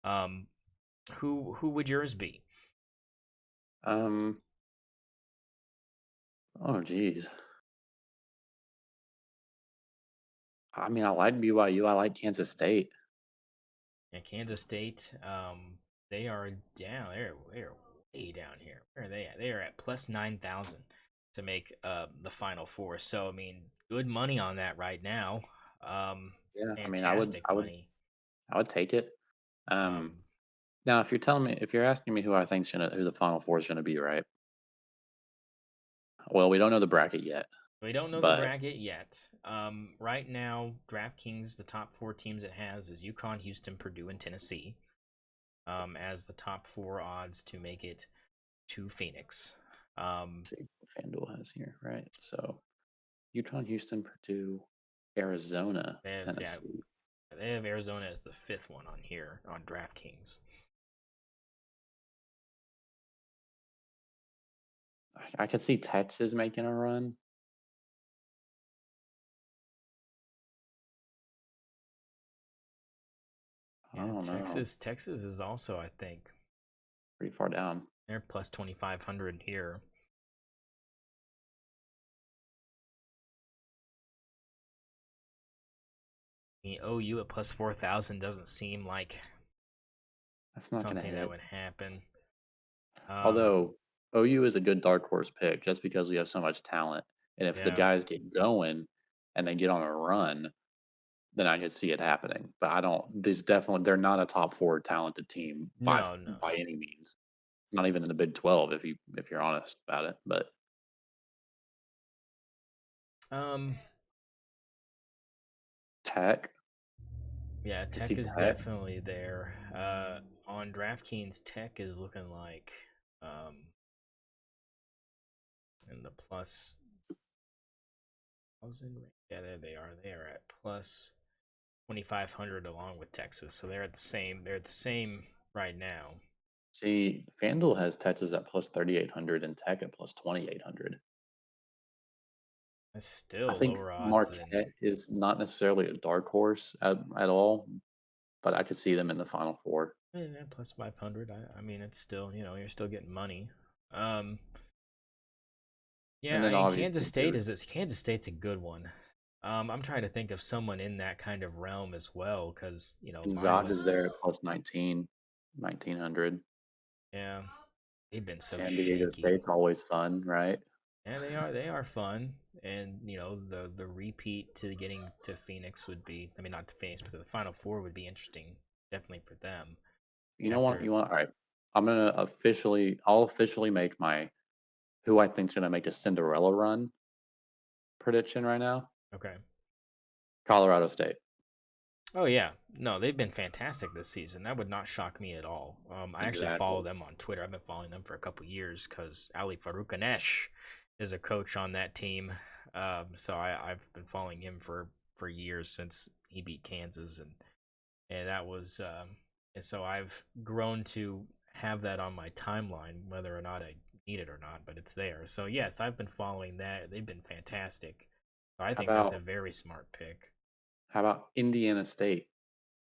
Um, who would yours be? Um. Oh, geez. I mean, I like BYU. I like Kansas State. And Kansas State, they are down. They're way down here. Where are they at? They are at plus 9,000 to make the Final Four. So I mean, good money on that right now. Um, Yeah. I mean, fantastic money. I would take it. Um. Um, Now, if you're asking me who the Final Four is gonna be, right? Well, we don't know the bracket yet, we don't know the but bracket yet. Right now, DraftKings, the top four teams it has is UConn, Houston, Purdue, and Tennessee. As the top four odds to make it to Phoenix. Um, let's see what FanDuel has here, right? So, Utah, Houston, Purdue. Arizona, They have yeah, Tennessee. they have Arizona as the fifth one on here on DraftKings. I could see Texas making a run. I Yeah, don't know. Texas is also, I think, Pretty far down. they're plus 2,500 here. The OU at plus 4,000 doesn't seem like That's not going to something that hit. would happen. Um, Although OU is a good dark horse pick just because we have so much talent. And if the yeah, guys get going and they get on a run, then I could see it happening. But I don't. These definitely they're not a top four talented team no, no. by any means. Not even in the Big 12 if you're honest about it. But Um, Tech, yeah, I could see Tech is Tech. definitely there. On DraftKings, Tech is looking like in the plus thousand. Yeah, there they are. They are at plus 2,500 along with Texas, so they're at the same. They're at the same right now. See, FanDuel has Texas at plus 3,800 and Tech at plus 2,800. That's I still think lower odds than Marquette is not necessarily a dark horse at all, but I could see them in the Final Four. plus 500. I mean, it's still, you're still getting money. Um, And yeah, I then mean, Kansas obviously State is this. Kansas State's a good one. I'm trying to think of someone in that kind of realm as well, because mine Gonzaga's was, there at plus 19, 1,900. yeah, they've been so San Diego shaky. State's always fun, right? And they are fun, and the repeat to getting to Phoenix would be, I mean, not to Phoenix, but to the Final Four would be interesting, definitely for them. You know what? After You want all right. I'll officially make my who I think's gonna make a Cinderella run prediction right now. okay. Colorado State. Oh yeah, no, they've been fantastic this season. That would not shock me at all. I actually follow Exactly. them on Twitter. I've been following them for a couple years because Ali Faroukanesh is a coach on that team. So I've been following him for years since he beat Kansas, and that was and so I've grown to have that on my timeline, whether or not I need it or not, but it's there. So yes, I've been following that. They've been fantastic. So I How think that's about a very smart pick. how about Indiana State?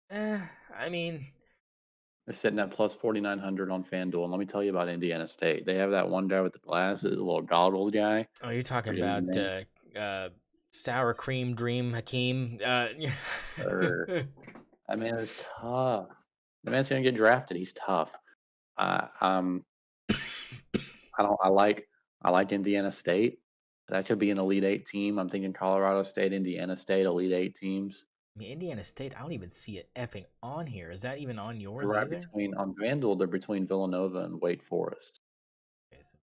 Eh, I mean, They're sitting at plus 4,900 on FanDuel. And let me tell you about Indiana State. They have that one guy with the glasses, the little goggles guy. oh, you're talking Forget his about name. sour cream dream Hakeem. Or that man is tough. The man's gonna get drafted. He's tough. Uh, um, I don't. I like Indiana State. That could be an Elite Eight team. I'm thinking Colorado State, Indiana State, Elite Eight teams. I mean, Indiana State. I don't even see it effing on here. Is that even on They're yours right either? between on FanDuel. They're between Villanova and Wake Forest. Okay, so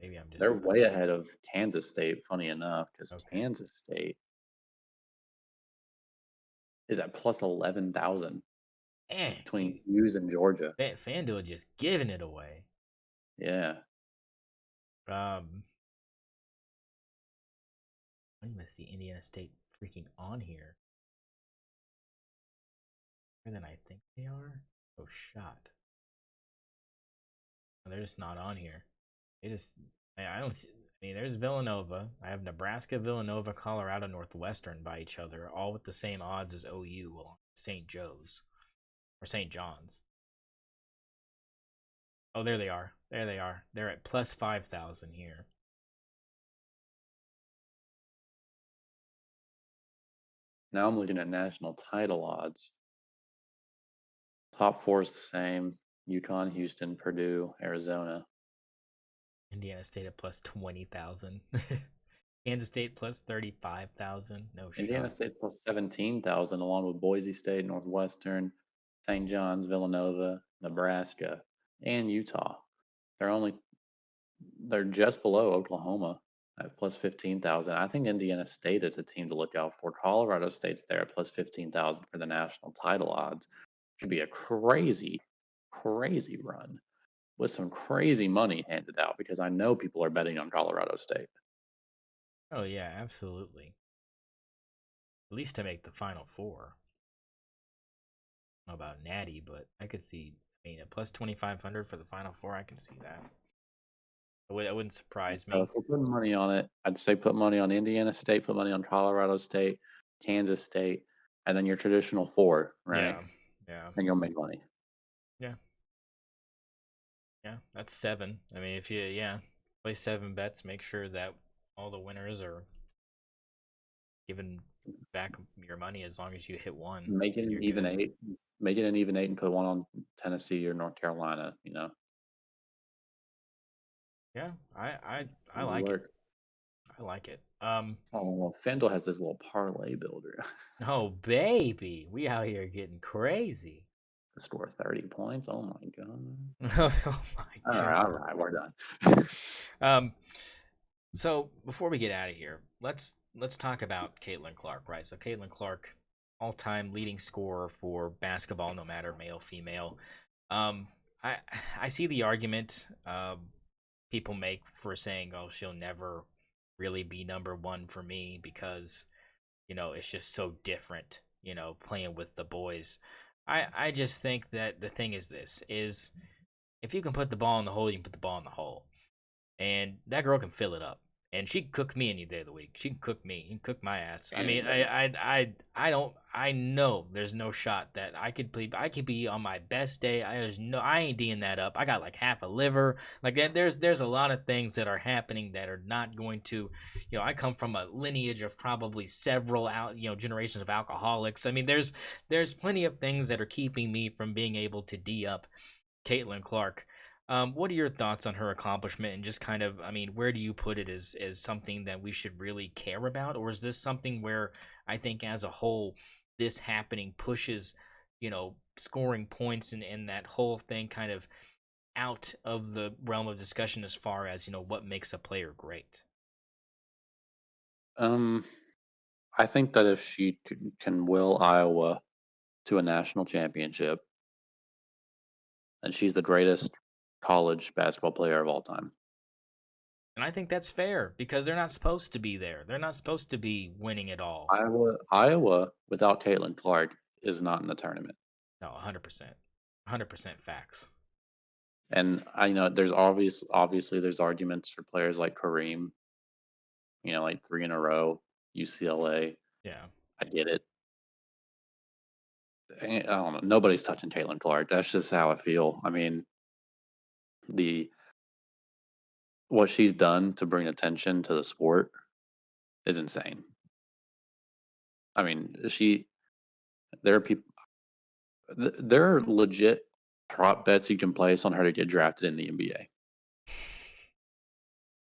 maybe I'm just They're way ahead of Kansas State. Funny enough, because okay. Kansas State is at plus 11,000 Eh, between Hughes and Georgia. FanDuel just giving it away. Yeah. Um, I don't even see Indiana State freaking on here. More than I think they are. Oh, shot. No, they're just not on here. They just, I don't see. I mean, there's Villanova. I have Nebraska, Villanova, Colorado, Northwestern by each other, all with the same odds as OU along St. Joe's or St. John's. Oh, there they are. There they are. They're at plus 5,000 here. Now I'm looking at national title odds. Top four is the same. UConn, Houston, Purdue, Arizona. Indiana State at plus 20,000. Kansas State plus 35,000. No Indiana shot. State plus 17,000, along with Boise State, Northwestern, St. John's, Villanova, Nebraska, and Utah. They're only they're just below Oklahoma at plus 15,000. I think Indiana State is a team to look out for. Colorado State's there at plus 15,000 for the national title odds. Should be a crazy, crazy run with some crazy money handed out because I know people are betting on Colorado State. Oh, yeah, absolutely. at least to make the Final Four. I don't know about Natty, but I could see. I mean, a plus 2,500 for the Final Four. I can see that. It wouldn't surprise So me. if we're putting money on it, I'd say put money on Indiana State, put money on Colorado State, Kansas State, and then your traditional four, right? Yeah, yeah, And you'll make money. yeah, yeah. That's 7. I mean, if you play 7 bets, make sure that all the winners are given back your money as long as you hit one, Make it and an you're even good. eight. Make it an even eight and put one on Tennessee or North Carolina. Yeah, I It'll like it. work. I like it. Oh, well, FanDuel has this little parlay builder. Oh baby, we out here getting crazy. Score 30 points. Oh my god. Oh my All god. right, we're done. Um, so before we get out of here, let's talk about Caitlin Clark, right? So Caitlin Clark, all-time leading scorer for basketball, no matter male, female. Um, I I see the argument people make for saying, "Oh, she'll never really be number one for me because it's just so different, playing with the boys." I just think that the thing is this is if you can put the ball in the hole, you can put the ball in the hole, and that girl can fill it up. And she can cook me any day of the week. She can cook me. She can cook my ass. I mean, Anybody. I don't. I know there's no shot that I could play. I could be on my best day. I ain't D'ing that up. I got like half a liver. Like that. There's a lot of things that are happening that are not going to. I come from a lineage of probably several generations of alcoholics. I mean, there's plenty of things that are keeping me from being able to D up Caitlin Clark. What are your thoughts on her accomplishment and just kind of, I mean, where do you put it as something that we should really care about? Or is this something where I think as a whole, this happening pushes, scoring points and that whole thing kind of out of the realm of discussion as far as, what makes a player great? Um, I think that if she can will Iowa to a national championship, then she's the greatest college basketball player of all time. And I think that's fair because they're not supposed to be there. They're not supposed to be winning it all. Iowa without Caitlin Clark is not in the tournament. No, 100%. 100% facts. And I know there's obviously there's arguments for players like Kareem, like 3 in a row, UCLA. Yeah. I get it. I don't know. Nobody's touching Caitlin Clark. That's just how I feel. I mean, the what she's done to bring attention to the sport is insane. I mean, there are people, there are legit prop bets you can place on her to get drafted in the NBA.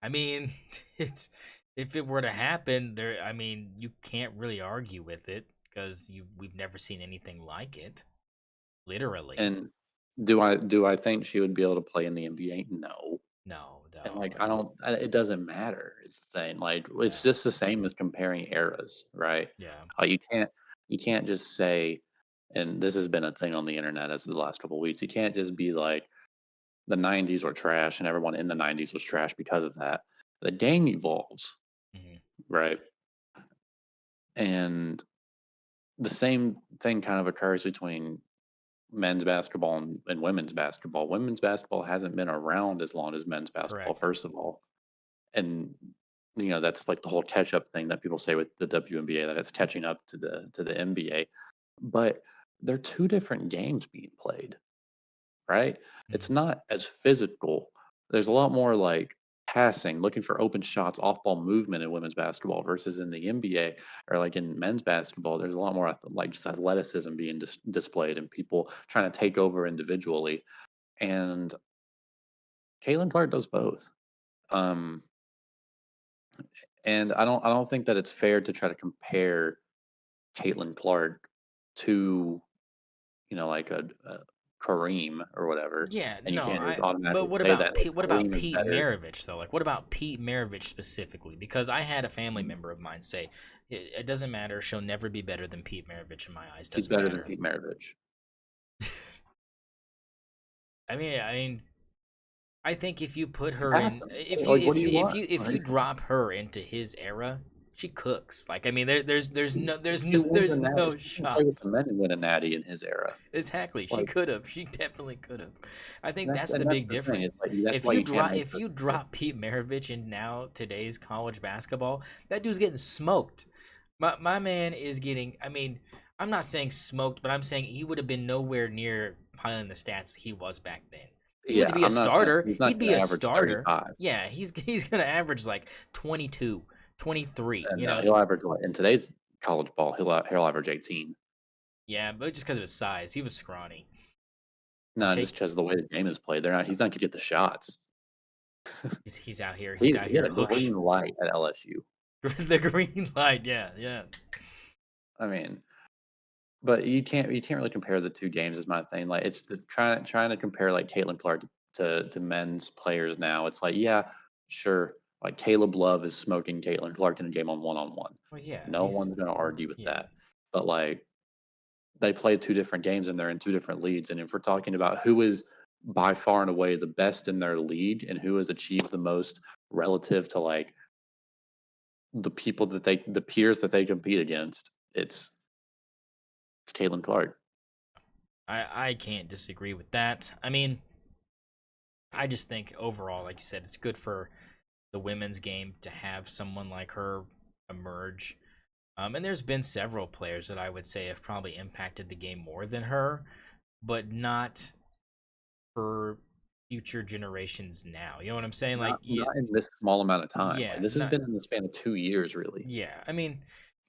I mean, it's if it were to happen, there. I mean, you can't really argue with it because we've never seen anything like it. Literally, And do I think she would be able to play in the NBA? No. no, And no. like I don't, it doesn't matter. Is the thing. Like it's Yeah, just the same as comparing eras, right? yeah. You can't just say, and this has been a thing on the internet as the last couple of weeks. You can't just be like the '90s were trash and everyone in the '90s was trash because of that. The game evolves, Hmm. right? And the same thing kind of occurs between men's basketball and women's basketball. Women's basketball hasn't been around as long as men's basketball, Correct. first of all. And that's like the whole catch up thing that people say with the WNBA that it's catching up to the NBA. But they're two different games being played, right? It's Hmm. not as physical. There's a lot more like passing, looking for open shots, off ball movement in women's basketball versus in the NBA or like in men's basketball. There's a lot more like just athleticism being displayed and people trying to take over individually. And Caitlin Clark does both. Um, and I don't think that it's fair to try to compare Caitlin Clark to like a Kareem or whatever, Yeah, and you no, can't just but automatically what say about that like Pete? What about Kareem is Pete better. Maravich though? Like, what about Pete Maravich specifically? Because I had a family member of mine say it doesn't matter. She'll never be better than Pete Maravich in my eyes. She's Doesn't better than matter. Pete Maravich. I think if you put She her passed in, him. if you Like, what do if you if want? you if you Like, drop her into his era, she cooks. Like, I mean, there's no She wins a there's natty. no She can play with shot. the men and win a natty in his era. Exactly. She Like, could have. She definitely could have. I think that's the that's big the thing. It's difference. like that's why you can't make If those you drop comparisons. Pete Maravich in now today's college basketball, that dude's getting smoked. My man is getting. I mean, I'm not saying smoked, but I'm saying he would have been nowhere near piling the stats he was back then. He would Yeah, be a I'm not saying starter. he's not He'd be going a to average starter. 35. Yeah, he's gonna average like 22, 23. And You know, he'll average what in today's college ball, he'll average 18. yeah, but just because of his size, he was scrawny. No, just Take because of the way the game is played, he's not going to get the shots. he's out here. He's out He had here. a green light at LSU. The green light, yeah, yeah. I mean, but you can't really compare the two games is my thing. Like it's the trying to compare like Caitlin Clark to men's players now. It's like, yeah, sure. Like Caleb Love is smoking Caitlin Clark in a game on one. Well, yeah, No one's gonna argue with yeah. that. But like they play two different games and they're in two different leagues. And if we're talking about who is by far and away the best in their league and who has achieved the most relative to like the peers that they compete against, it's Caitlin Clark. I can't disagree with that. I mean, I just think overall, like you said, it's good for the women's game to have someone like her emerge. And there's been several players that I would say have probably impacted the game more than her, but not for future generations now. You know what I'm saying? Like, yeah, Not in this small amount of time. Like yeah, this has not been in the span of 2 years, really. yeah. I mean,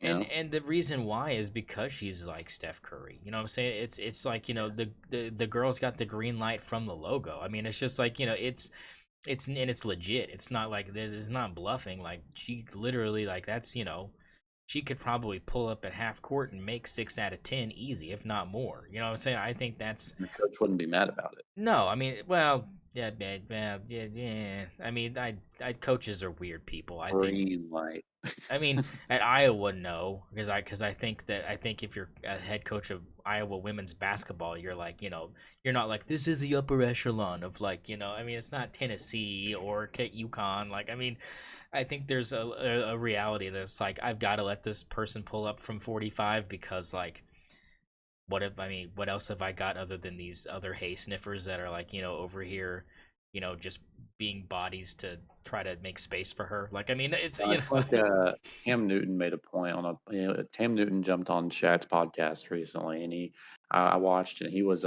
You know, and the reason why is because she's like Steph Curry. You know what I'm saying? It's like, the girl's got the green light from the logo. I mean, it's just like, it's legit. It's not like it's not bluffing. Like, she literally, like, that's, she could probably pull up at half court and make 6 out of 10 easy, if not more. You know what I'm saying? I think that's the coach wouldn't be mad about it. no. I mean, well, yeah, yeah, yeah, yeah. I mean, coaches are weird people. I think. Green light. I mean, at Iowa, no, because I think if you're a head coach of Iowa women's basketball, you're like, you're not like, this is the upper echelon of, like, I mean, it's not Tennessee or UConn. Like, I mean, I think there's a reality that's like, I've got to let this person pull up from 45 because, like, what else have I got other than these other hay sniffers that are, like, over here, just being bodies to try to make space for her. Like, I mean, it's, It's like Cam Newton made a point on Cam Newton jumped on Shaq's podcast recently, and I watched and he was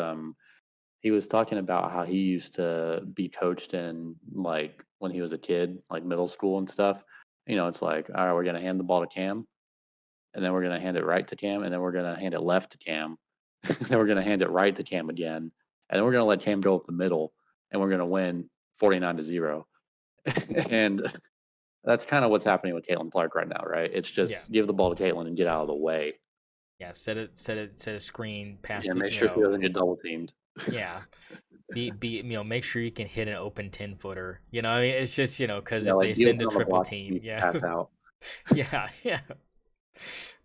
talking about how he used to be coached in like when he was a kid, like middle school and stuff. It's like, all right, we're gonna hand the ball to Cam, and then we're gonna hand it right to Cam, and then we're gonna hand it left to Cam, then we're gonna hand it right to Cam again, and then we're gonna let Cam go up the middle, and we're gonna win 49-0. And that's kind of what's happening with Caitlin Clark right now, right? It's yeah, just give the ball to Caitlin and get out of the way. yeah. Set a screen past Yeah, the, make sure she doesn't get double teamed. yeah. Make sure you can hit an open 10-footer. I mean, it's just, because Yeah, if like they deal send a on the triple block, team, you yeah, pass out. yeah, yeah.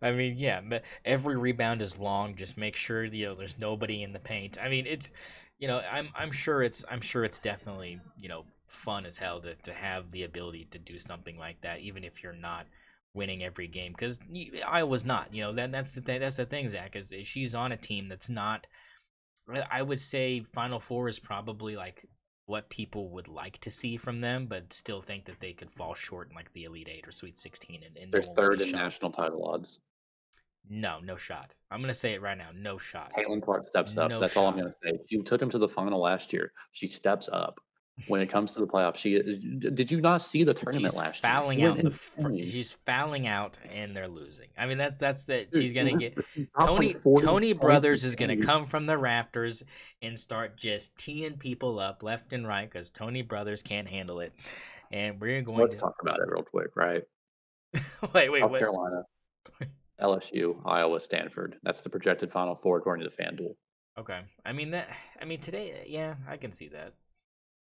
I mean, yeah, but every rebound is long. Just make sure there's nobody in the paint. I mean, it's, I'm sure it's definitely, fun as hell to have the ability to do something like that, even if you're not winning every game. Because I was not. That's the thing. That's the thing, Zach. Is she's on a team that's not. I would say Final Four is probably like what people would like to see from them, but still think that they could fall short in like the Elite Eight or Sweet 16, and no They're one would be third in shocked. national title odds. No, no shot. I'm gonna say it right now. No shot. Caitlin Clark steps up. No That's all I'm shot. going to say. She took him to the final last year. She steps up. When it comes to the playoffs, did you not see the tournament She's last year? She fouling went out insane. she's fouling out, and they're losing. I mean, that's that. Dude, She's gonna get she dropped like 40 Tony points Brothers is a gonna game. come from the rafters and start just teeing people up left and right because Tony Brothers can't handle it, and we're So going let's to talk about it real quick, right? wait, South what? Carolina, LSU, Iowa, Stanford. That's the projected Final Four according to FanDuel. Okay. I mean today, yeah, I can see that.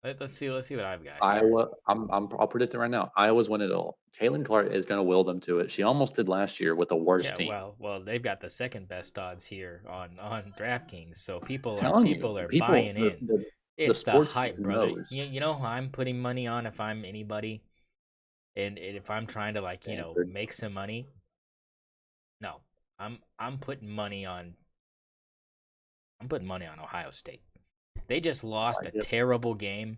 Let's see what I've got here. Iowa, I'll predict it right now. Iowa's win it all. Caitlin Clark is going to will them to it. She almost did last year with the worst Yeah, team. well, they've got the second best odds here on DraftKings, so I'm telling you, people the are people, buying in. the It's the sports hype, who brother. knows. You know who I'm putting money on if I'm anybody? And if I'm trying to Stanford. make some money, no, I'm putting money on Ohio State. They just I lost like a it. terrible game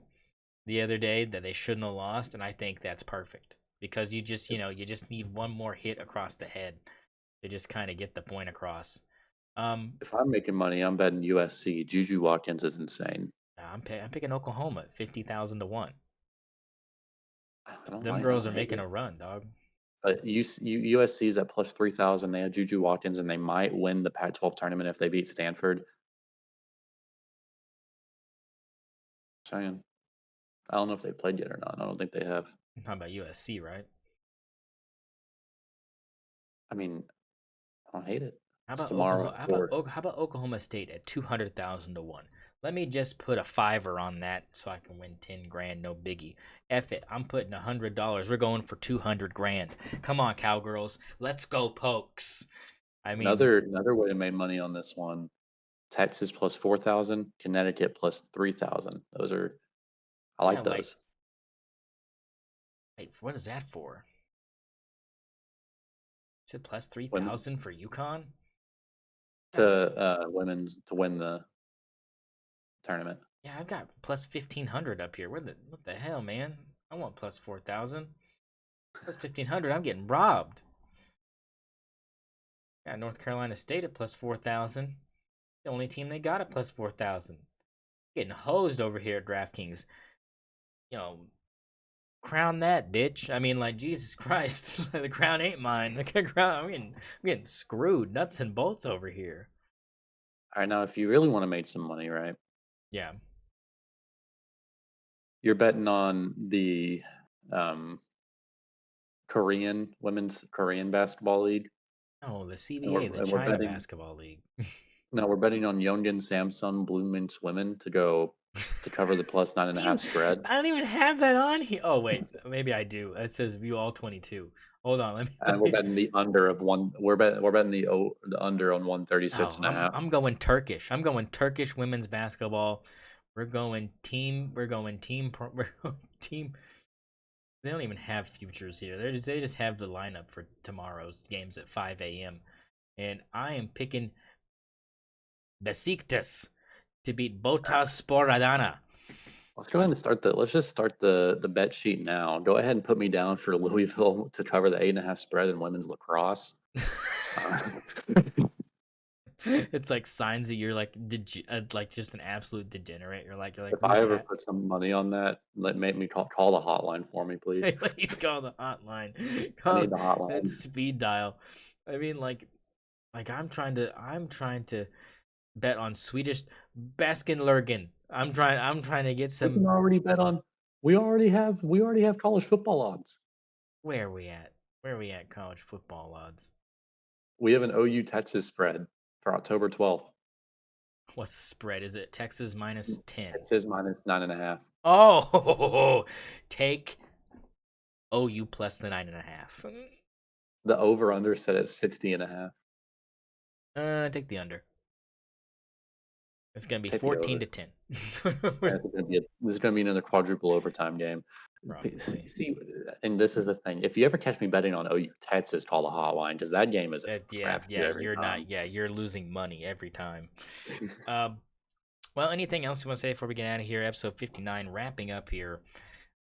the other day that they shouldn't have lost, and I think that's perfect because you just need one more hit across the head to just kind of get the point across. If I'm making money, I'm betting USC. Juju Watkins is insane. I'm picking Oklahoma at 50,000 to 1. I don't Them like. I girls don't are hate making it. a run, dog. But USC is at plus 3,000. They have Juju Watkins, and they might win the Pac-12 tournament if they beat Stanford. Saying, I don't know if they played yet or not. I don't think they have. I'm talking about USC, right? I mean, I don't hate it. How It's about tomorrow Oklahoma? at 4. How about Oklahoma State at 200,000 to 1? Let me just put a fiver on that so I can win 10 grand, no biggie. F it, I'm putting $100. We're going for 200 grand. Come on, cowgirls, let's go, Pokes. I mean, Another way to make money on this one. Texas plus 4,000. Connecticut plus 3,000. Those are. I yeah, like like, those. wait, what is that for? Is it plus When 3,000 for UConn? to Got women's to win the tournament. Yeah, I've got plus 1,500 up here. What the hell, man? I want plus 4,000. Plus 1,500. I'm getting robbed. Got North Carolina State at plus 4,000. The only team they got at plus 4,000. Getting hosed over here at DraftKings. You know, crown that, bitch. I mean, like, Jesus Christ. The crown ain't mine. I'm getting screwed. Nuts and bolts over here. All right, now if you really want to make some money, right? Yeah. You're betting on the um, women's Korean basketball league, Oh, the and CBA, the we're China betting. Basketball League. No, we're betting on Yeongin Samsung Blue Mints women to go to cover the plus nine and a Do half you? spread, I don't even have that on here. Oh wait, maybe I do. It says view all 22. Hold on, and we're betting the under of one. We're betting the under on 136 Oh, and a half. I'm going Turkish. I'm going Turkish women's basketball. We're going team. We're going team. They don't even have futures here. They just have the lineup for tomorrow's games at 5 a.m. And I am picking Besiktas to beat Botaspor Adana. Let's go ahead and start the. Let's just start the bet sheet now. Go ahead and put me down for Louisville to cover the 8.5 spread in women's lacrosse. Uh, It's like signs that you're like just an absolute degenerate. You're like if we I ever had. put some money on that, make me call the hotline for me, please. Please call the hotline. I Call need the that hotline. speed dial. I mean, like I'm trying to bet on Swedish Baskenlurgen. I'm trying to get We some. can already bet on. We already have college football odds. Where are we at? Where are we at? College football odds. We have an OU Texas spread for October 12th. What's the spread? Is it Texas minus 10? Texas minus 9.5. Oh, take OU plus the 9.5. The over under set at 60.5. Take the under. It's gonna be Take the 14 over. to 10. This is gonna be another quadruple overtime game. Probably. See, and this is the thing. If you ever catch me betting on OU Texas, call the hotline because that game is a crapshoot every You're time. not. Yeah, you're losing money every time. Well, anything else you want to say before we get out of here? Episode 59, wrapping up here.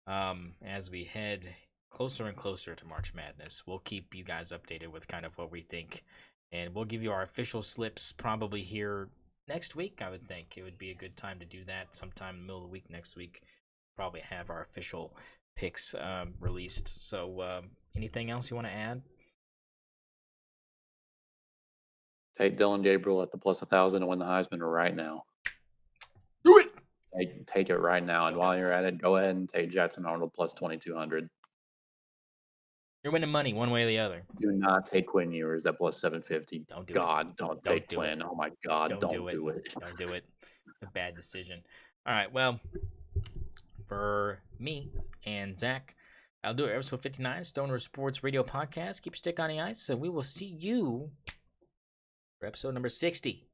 As we head closer and closer to March Madness, we'll keep you guys updated with kind of what we think, and we'll give you our official slips probably here next week. I would think it would be a good time to do that sometime in the middle of the week next week. Probably have our official picks released. So, anything else you want to add? Take Dylan Gabriel at the plus 1,000 to win the Heisman right now. Do it. Take it right now. And Okay. while you're at it, go ahead and take Jackson Arnold plus 2,200. You're winning money one way or the other. Do not take Quinn Ewers at plus 750. Don't do it. God, don't Don't take do it. Quinn. Oh my God, Don't do don't it. do it. Don't do it. A bad decision. All right. Well, for me and Zach, I'll do it. Episode 59, Stoner Sports Radio Podcast. Keep stick on the ice, and we will see you for episode number 60.